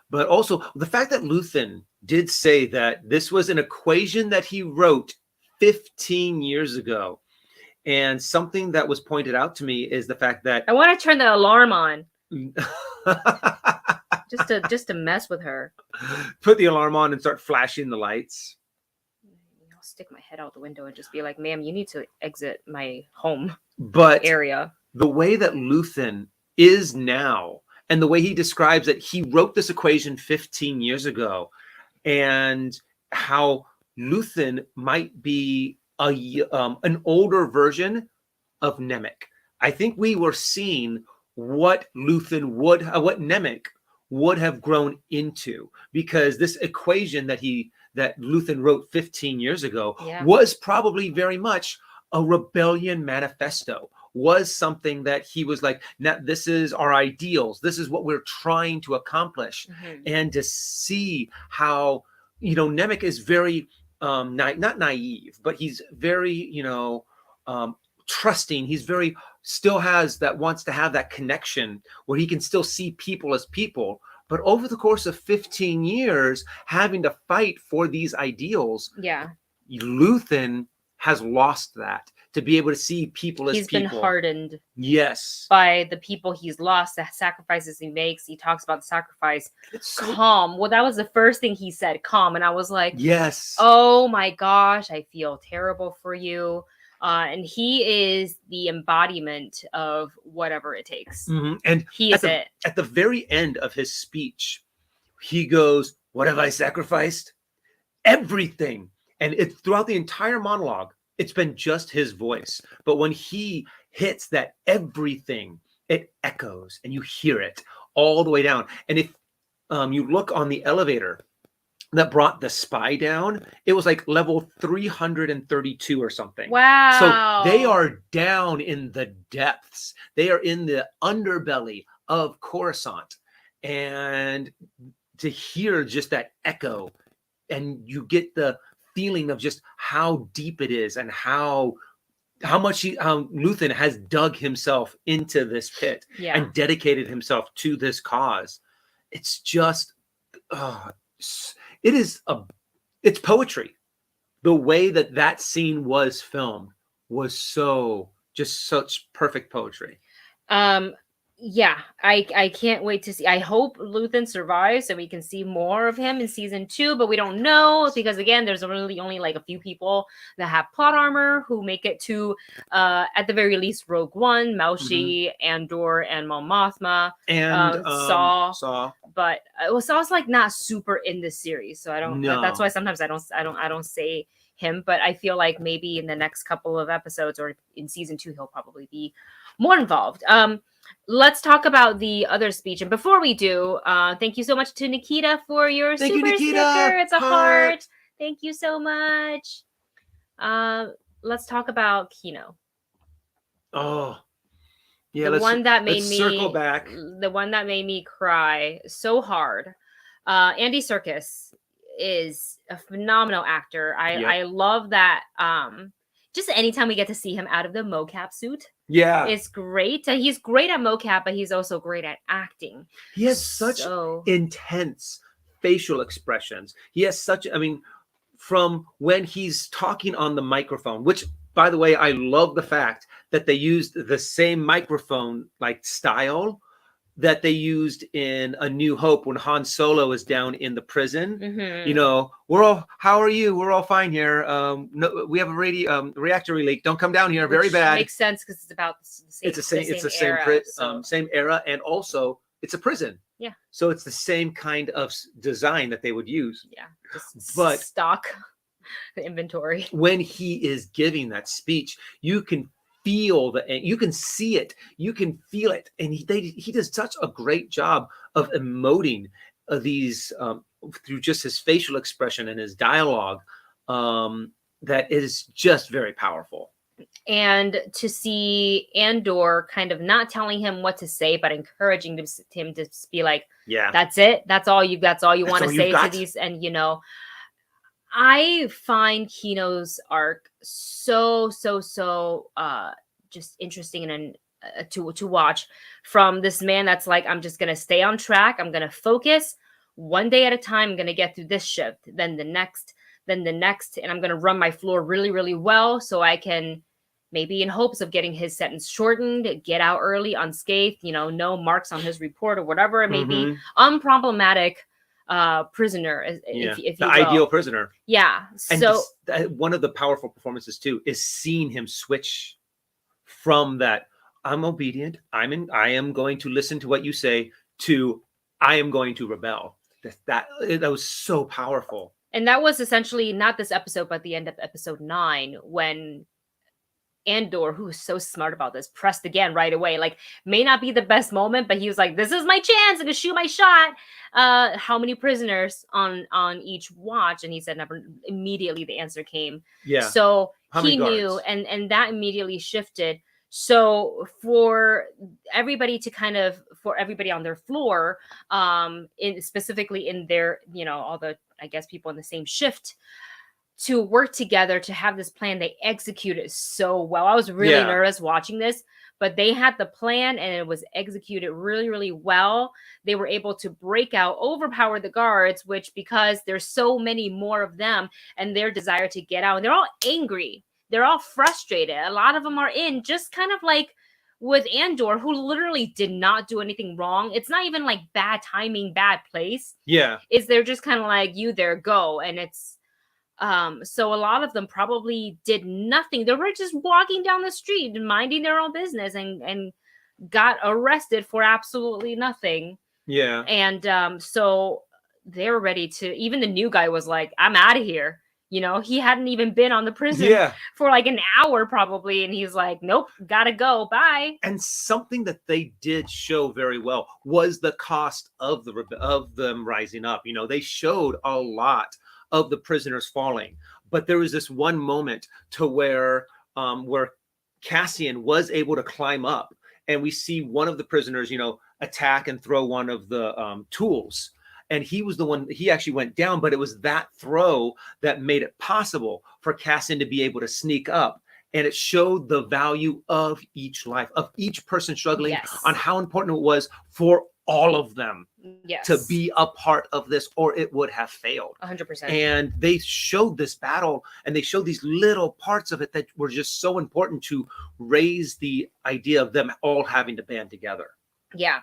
S2: But also the fact that Luthen did say that this was an equation that he wrote 15 years ago, and something that was pointed out to me is the fact that
S1: I want to turn the alarm on. just to mess with her.
S2: Put the alarm on and start flashing the lights.
S1: I'll stick my head out the window and just be like, ma'am, you need to exit my home area.
S2: The way that Luthen is now, and the way he describes it, he wrote this equation 15 years ago, and how Luthen might be an older version of Nemec. I think we were seeing what Nemec would have grown into, because this equation that Luthen wrote 15 years ago was probably very much a rebellion manifesto, was something that he was like, now this is our ideals, this is what we're trying to accomplish. And to see how Nemec is very not naive, but he's very trusting. He's very wants to have that connection where he can still see people as people, but over the course of 15 years having to fight for these ideals, Luthen has lost that, to be able to see people as people. He's
S1: been hardened
S2: by
S1: the people he's lost, the sacrifices he makes. He talks about the sacrifice. Calm. Well, that was the first thing he said, calm, and I was like,
S2: yes,
S1: oh my gosh, I feel terrible for you. And he is the embodiment of whatever it takes.
S2: And
S1: he is it.
S2: At the very end of his speech, he goes, what have I sacrificed? Everything. And it's throughout the entire monologue, it's been just his voice. But when he hits that everything, it echoes and you hear it all the way down. And if you look on the elevator that brought the spy down, it was like level 332 or something.
S1: Wow.
S2: So they are down in the depths. They are in the underbelly of Coruscant. And to hear just that echo, and you get the feeling of just how deep it is and how much Luthen has dug himself into this pit and dedicated himself to this cause. It's just, it's poetry. The way that scene was filmed was just such perfect poetry.
S1: Yeah, I can't wait to see. I hope Luthen survives so we can see more of him in season 2, but we don't know because again, there's really only like a few people that have plot armor who make it to at the very least Rogue One, Maushi, Andor, and Mon Mothma,
S2: and
S1: Saw. But Saw's like not super in this series, so I don't.
S2: No.
S1: That's why sometimes I don't say him, but I feel like maybe in the next couple of episodes or in season 2 he'll probably be more involved. Let's talk about the other speech. And before we do, thank you so much to Nikita for your super sticker. It's a heart. Thank you so much. Let's talk Kino.
S2: Oh, yeah.
S1: The one that made me
S2: circle back.
S1: The one that made me cry so hard. Andy Serkis is a phenomenal actor. I love that. Just anytime we get to see him out of the mocap suit.
S2: Yeah.
S1: It's great. He's great at mocap, but he's also great at acting.
S2: He has such intense facial expressions. He has from when he's talking on the microphone, which, by the way, I love the fact that they used the same microphone like style that they used in A New Hope when Han Solo is down in the prison. You know, how are you? We're all fine here. No, we have a reactor leak. Don't come down here. Very bad.
S1: Makes sense because it's about the
S2: same era, and also it's a prison.
S1: Yeah.
S2: So it's the same kind of design that they would use.
S1: Yeah. But stock the inventory.
S2: When he is giving that speech, you can feel you can see it, you can feel it, and he does such a great job of emoting these through just his facial expression and his dialogue, that is just very powerful.
S1: And to see Andor kind of not telling him what to say, but encouraging him to be like, "Yeah, that's it. That's all you want to say to these." And I find Kino's arc so just interesting and to watch, from this man that's like, I'm just gonna stay on track, I'm gonna focus one day at a time, I'm gonna get through this shift, then the next, and I'm gonna run my floor really, really well so I can, maybe in hopes of getting his sentence shortened, get out early unscathed, no marks on his report or whatever it may be, unproblematic prisoner, if you will.
S2: Ideal prisoner.
S1: Yeah.
S2: And so one of the powerful performances too is seeing him switch from that I'm obedient, I am going to listen to what you say, to I am going to rebel. That was so powerful.
S1: And that was essentially not this episode, but the end of episode 9, when Andor, who was so smart about this, pressed again right away. Like, may not be the best moment, but he was like, this is my chance, I'm gonna shoot my shot. How many prisoners on each watch? And he said never. Immediately the answer came. Yeah. So he knew, and that immediately shifted. So for everybody on their floor, specifically in their, all the, I guess, people in the same shift, to work together to have this plan, they executed so well. I was really nervous watching this, but they had the plan and it was executed really, really well. They were able to break out, overpower the guards, which, because there's so many more of them and their desire to get out, and they're all angry. They're all frustrated. A lot of them are in just kind of like with Andor, who literally did not do anything wrong. It's not even like bad timing, bad place. Yeah. They're just kind of like, you there, go. And it's, so a lot of them probably did nothing. They were just walking down the street, minding their own business, and got arrested for absolutely nothing. Yeah. And so they were ready to, even the new guy was like, I'm out of here. You know, he hadn't even been on the prison for like an hour probably, and he's like, nope, gotta go, bye.
S2: And something that they did show very well was the cost of them rising up. You know, they showed a lot of the prisoners falling, but there was this one moment to where Cassian was able to climb up, and we see one of the prisoners, you know, attack and throw one of the tools. And he was the one, he actually went down, but it was that throw that made it possible for Cassian to be able to sneak up. And it showed the value of each life, of each person struggling, on how important it was for all of them to be a part of this, or it would have failed.
S1: 100%.
S2: And they showed this battle, and they showed these little parts of it that were just so important to raise the idea of them all having to band together.
S1: Yeah.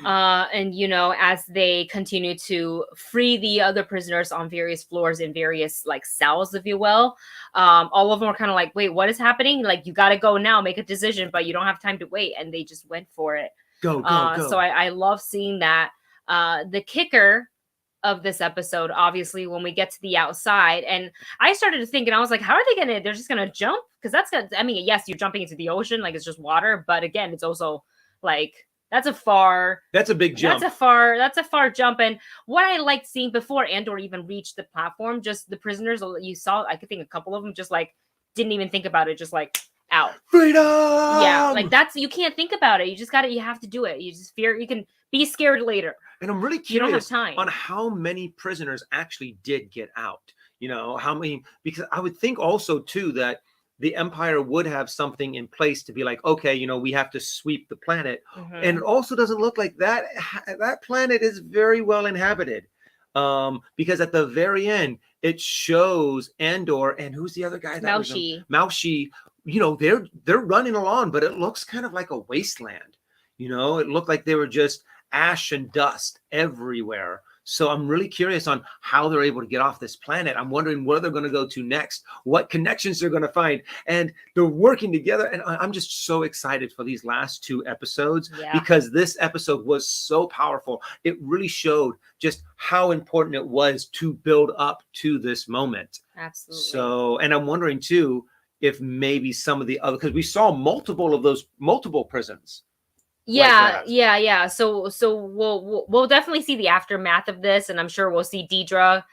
S1: And, you know, as they continue to free the other prisoners on various floors in various like cells, if you will, all of them are kind of like, wait, what is happening? Like, you got to go now, make a decision, but you don't have time to wait. And they just went for it.
S2: Go.
S1: So I love seeing that. The kicker of this episode, obviously, when we get to the outside, and I started to think, and I was like, how are they they're just going to jump? Because that's going to, I mean, yes, you're jumping into the ocean, like it's just water. But again, it's also like, that's a big jump. That's a far jump. And what I liked seeing before Andor even reached the platform, just the prisoners you saw, I could think a couple of them just like didn't even think about it, just like out.
S2: Freedom!
S1: Yeah, like that's, you can't think about it. You have to do it. You just fear, you can be scared later.
S2: And I'm really curious on how many prisoners actually did get out. You know, how many, because I would think also too that the Empire would have something in place to be like, okay, you know, we have to sweep the planet. And it also doesn't look like that planet is very well inhabited. Because at the very end, it shows Andor and who's the other guy? Mao-Shi, you know, they're running along, but it looks kind of like a wasteland. You know, it looked like they were just ash and dust everywhere. So I'm really curious on how they're able to get off this planet. I'm wondering where they're going to go to next, what connections they're going to find. And they're working together. And I'm just so excited for these last 2 episodes because this episode was so powerful. It really showed just how important it was to build up to this moment.
S1: Absolutely.
S2: So, and I'm wondering too, if maybe some of the other, because we saw multiple prisons.
S1: Yeah. So we'll definitely see the aftermath of this, and I'm sure we'll see Deidre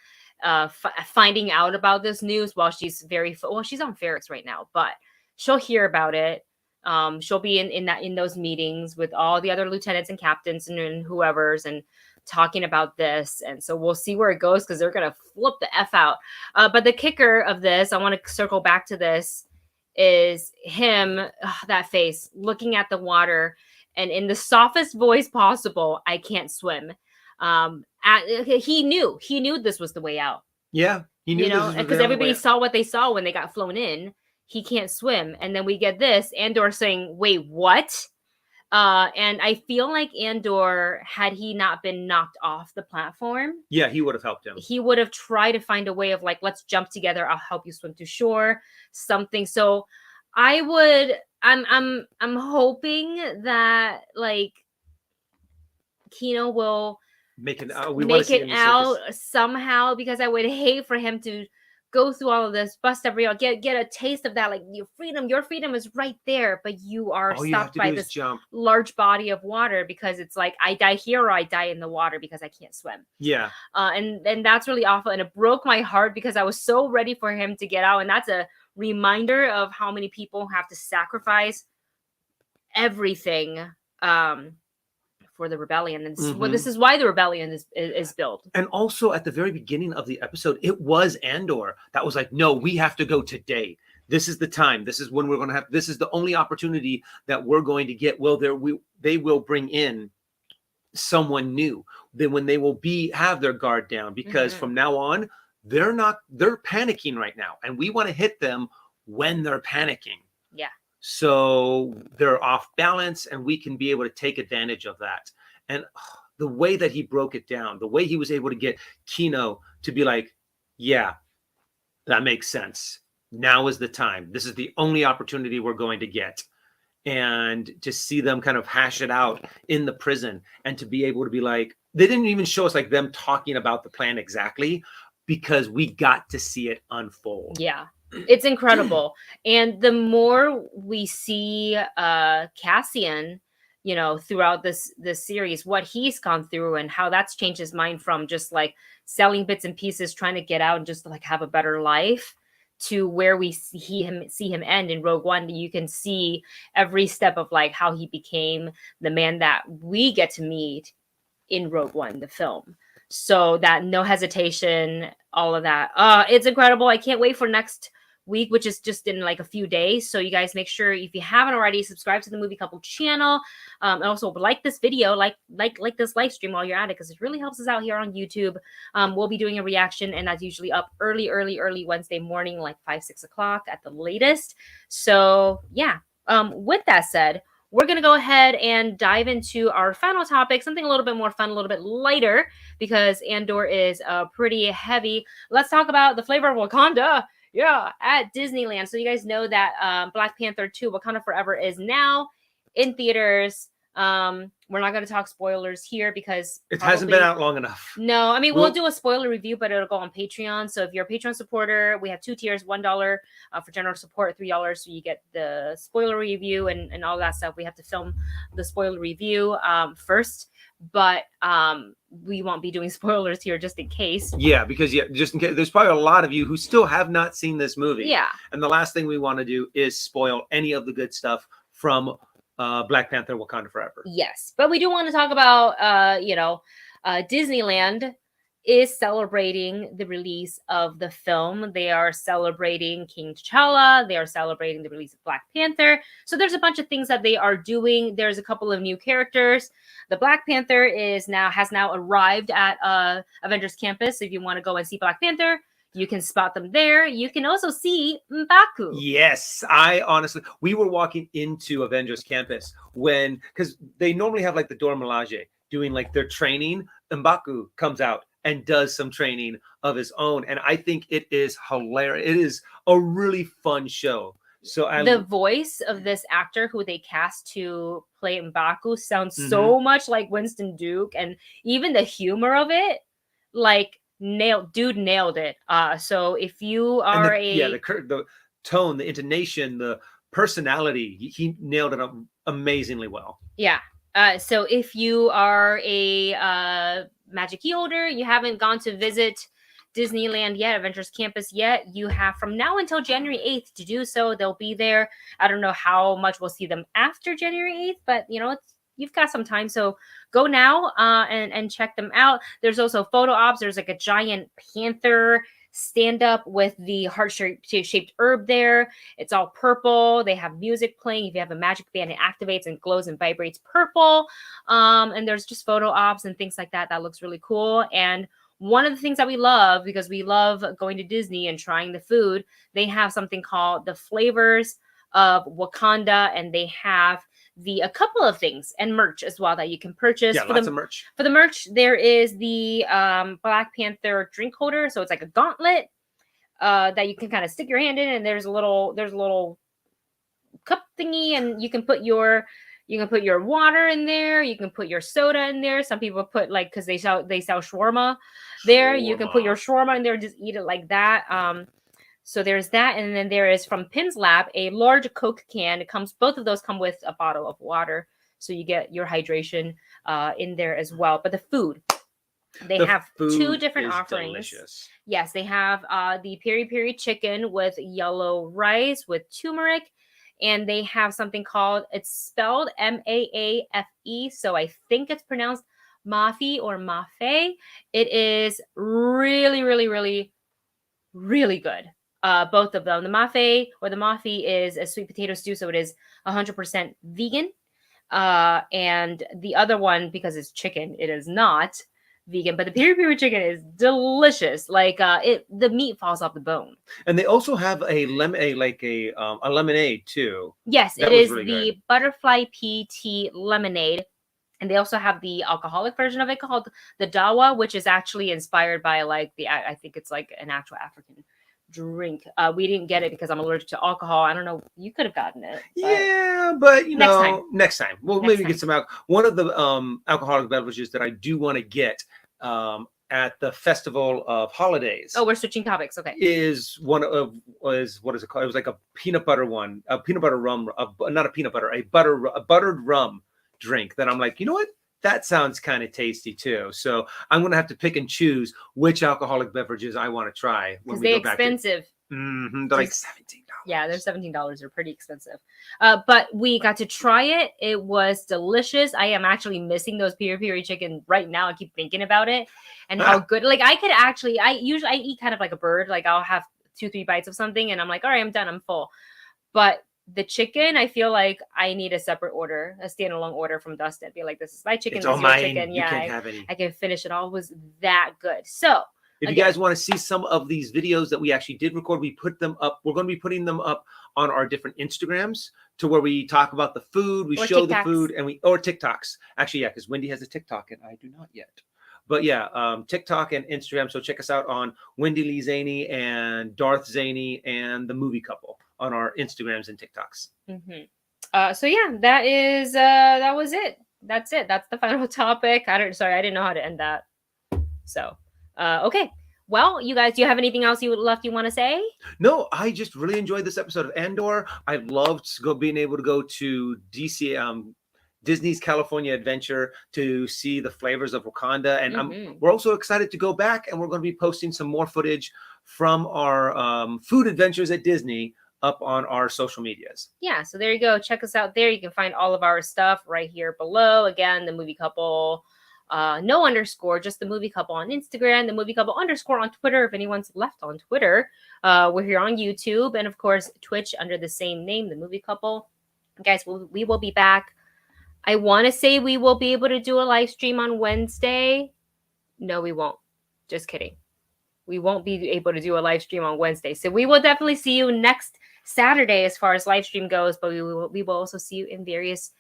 S1: finding out about this news while she's she's on Ferrex right now, but she'll hear about it. She'll be in those meetings with all the other lieutenants and captains and whoever's and talking about this, and so we'll see where it goes because they're gonna flip the F out. But the kicker of this, I want to circle back to this, is him, that face looking at the water. And in the softest voice possible, I can't swim. He knew this was the way out.
S2: Yeah, he knew, you know,
S1: because everybody saw what they saw when they got flown in. He can't swim, and then we get this Andor saying, "Wait, what?" And I feel like Andor, had he not been knocked off the platform,
S2: he would have helped him.
S1: He would have tried to find a way of like, let's jump together. I'll help you swim to shore, something. So I'm hoping that like Kino will make it out somehow, because I would hate for him to go through all of this, bust every get a taste of that, like your freedom is right there, but you are stopped by this large body of water, because it's like I die here or I die in the water because I can't swim. And that's really awful, and it broke my heart because I was so ready for him to get out, and that's a reminder of how many people have to sacrifice everything for the rebellion. And this is why the rebellion is built.
S2: And also at the very beginning of the episode, it was Andor that was like, no, we have to go today. This is the time. This is when we're going to have, this is the only opportunity that we're going to get. Well, they will bring in someone new. Then when they will have their guard down, because from now on, they're panicking right now, and we want to hit them when they're panicking.
S1: Yeah.
S2: So they're off balance, and we can be able to take advantage of that. And the way that he broke it down, the way he was able to get Kino to be like, yeah, that makes sense. Now is the time. This is the only opportunity we're going to get. And to see them kind of hash it out in the prison, and to be able to be like, they didn't even show us like them talking about the plan exactly, because we got to see it unfold.
S1: Yeah, it's incredible. And the more we see Cassian, you know, throughout this series, what he's gone through and how that's changed his mind from just like selling bits and pieces, trying to get out and just like have a better life, to where we see him end in Rogue One. You can see every step of like how he became the man that we get to meet in Rogue One, the film. So that no hesitation, all of that. It's incredible. I can't wait for next week, which is just in like a few days. So you guys make sure, if you haven't already, subscribe to the Movie Couple channel. And also like this video, like this live stream while you're at it, because it really helps us out here on YouTube. We'll be doing a reaction, and that's usually up early Wednesday morning, like 5-6 o'clock at the latest. So yeah, with that said, we're going to go ahead and dive into our final topic, something a little bit more fun, a little bit lighter, because Andor is pretty heavy. Let's talk about the flavor of Wakanda. Yeah, at Disneyland. So you guys know that Black Panther 2, Wakanda Forever, is now in theaters. We're not going to talk spoilers here because
S2: it hasn't been out long enough.
S1: No, I mean, we'll do a spoiler review, but it'll go on Patreon. So if you're a Patreon supporter, we have 2 tiers: $1 for general support, $3 so you get the spoiler review and all that stuff. We have to film the spoiler review first, but we won't be doing spoilers here just in case.
S2: Yeah, because just in case, there's probably a lot of you who still have not seen this movie.
S1: Yeah.
S2: And the last thing we want to do is spoil any of the good stuff from Black Panther Wakanda Forever.
S1: Yes, but we do want to talk about Disneyland is celebrating the release of the film. They are celebrating King T'Challa. They are celebrating the release of Black Panther. So there's a bunch of things that they are doing. There's a couple of new characters. The Black Panther has now arrived at Avengers Campus. So if you want to go and see Black Panther, you can spot them there. You can also see M'Baku.
S2: Yes, we were walking into Avengers Campus because they normally have like the Dora Milaje doing like their training. M'Baku comes out and does some training of his own. And I think it is hilarious. It is a really fun show. So
S1: the voice of this actor who they cast to play M'Baku sounds so much like Winston Duke, and even the humor of it, like, nailed it. So if you are
S2: the tone, the intonation, the personality, he nailed it amazingly well.
S1: Yeah. So if you are a Magic Key holder, you haven't gone to visit Disneyland yet, Avengers Campus yet, you have from now until January 8th to do so. They'll be there. I don't know how much we'll see them after January 8th, but you've got some time, so go now and check them out. There's also photo ops. There's like a giant panther stand up with the heart-shaped herb there. It's all purple. They have music playing. If you have a magic band, it activates and glows and vibrates purple. And there's just photo ops and things like that. That looks really cool. And one of the things that we love, because we love going to Disney and trying the food, they have something called the Flavors of Wakanda, and they have a couple of things and merch as well that you can purchase.
S2: Yeah, lots of merch.
S1: For the merch, there is the Black Panther drink holder. So it's like a gauntlet that you can kind of stick your hand in, and there's a little cup thingy, and you can put your water in there. You can put your soda in there. Some people put, like, because they sell shawarma there. You can put your shawarma in there, just eat it like that. So there's that, and then there is from Pim's Lab a large Coke can. Both of those come with a bottle of water, so you get your hydration in there as well. But the food, they have 2 different offerings. Delicious. Yes, they have the peri peri chicken with yellow rice with turmeric, and they have something called, it's spelled Maafe, so I think it's pronounced Mafi or Mafe. It is really, really, really, really good. Both of them. The Mafi is a sweet potato stew, so it is 100% vegan. And the other one, because it's chicken, it is not vegan. But the peri peri chicken is delicious. Like the meat falls off the bone.
S2: And they also have a lemonade too.
S1: Yes, it is really the good butterfly pea tea lemonade. And they also have the alcoholic version of it called the Dawa, which is actually inspired by I think it's like an actual African drink. We didn't get it because I'm allergic to alcohol. I don't know. You could have gotten it.
S2: But next time we'll maybe get some alcohol. One of the alcoholic beverages that I do want to get, and at the Festival of Holidays.
S1: Oh, we're switching topics. Okay.
S2: Is what is it called? It was like a peanut butter rum, not a peanut butter, a buttered rum drink that I'm like, you know what? That sounds kind of tasty too. So I'm going to have to pick and choose which alcoholic beverages I want to try when we go back. Because they're expensive. They're like $17.
S1: Yeah, they're $17. They're pretty expensive. But we got to try it. It was delicious. I am actually missing those piri-piri chicken right now. I keep thinking about it and how good. Like I eat kind of like a bird. Like I'll have 2-3 bites of something and I'm like, all right, I'm done. I'm full. But the chicken, I feel like I need a separate order, a standalone order from Dustin. Be like, this is my chicken.
S2: It's
S1: this
S2: all
S1: is your
S2: mine.
S1: chicken.
S2: You can't have any.
S1: I can finish it all. It was that good. So
S2: if you guys want to see some of these videos that we actually did record, we put them up. We're going to be putting them up on our different Instagrams to where we talk about the food, we show the food, and or TikToks. Actually, yeah, because Wendy has a TikTok and I do not yet. But yeah, TikTok and Instagram. So check us out on Wendy Lee Zaney and Darth Zaney and the Movie Couple on our Instagrams and TikToks.
S1: So yeah, that was it. That's it. That's the final topic. I didn't know how to end that. So, okay. Well, you guys, do you have anything else you want to say?
S2: No, I just really enjoyed this episode of Andor. I loved being able to go to Disney's California Adventure to see the flavors of Wakanda. And we're also excited to go back, and we're going to be posting some more footage from our food adventures at Disney up on our social medias. Yeah,
S1: so there you go. Check us out there. You can find all of our stuff right here below. Again, the Movie Couple, no underscore, just the Movie Couple on Instagram, the Movie Couple underscore on Twitter, if anyone's left on Twitter. We're here on YouTube, and of course, Twitch under the same name, the Movie Couple. Guys, we will be back. I want to say we will be able to do a live stream on Wednesday. No, we won't. Just kidding. We won't be able to do a live stream on Wednesday. So we will definitely see you next Saturday as far as live stream goes, but we will also see you in various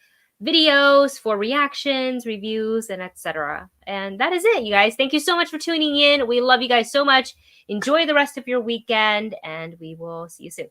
S1: videos for reactions, reviews, and etc. And that is it, you guys. Thank you so much for tuning in. We love you guys so much. Enjoy the rest of your weekend, and we will see you soon.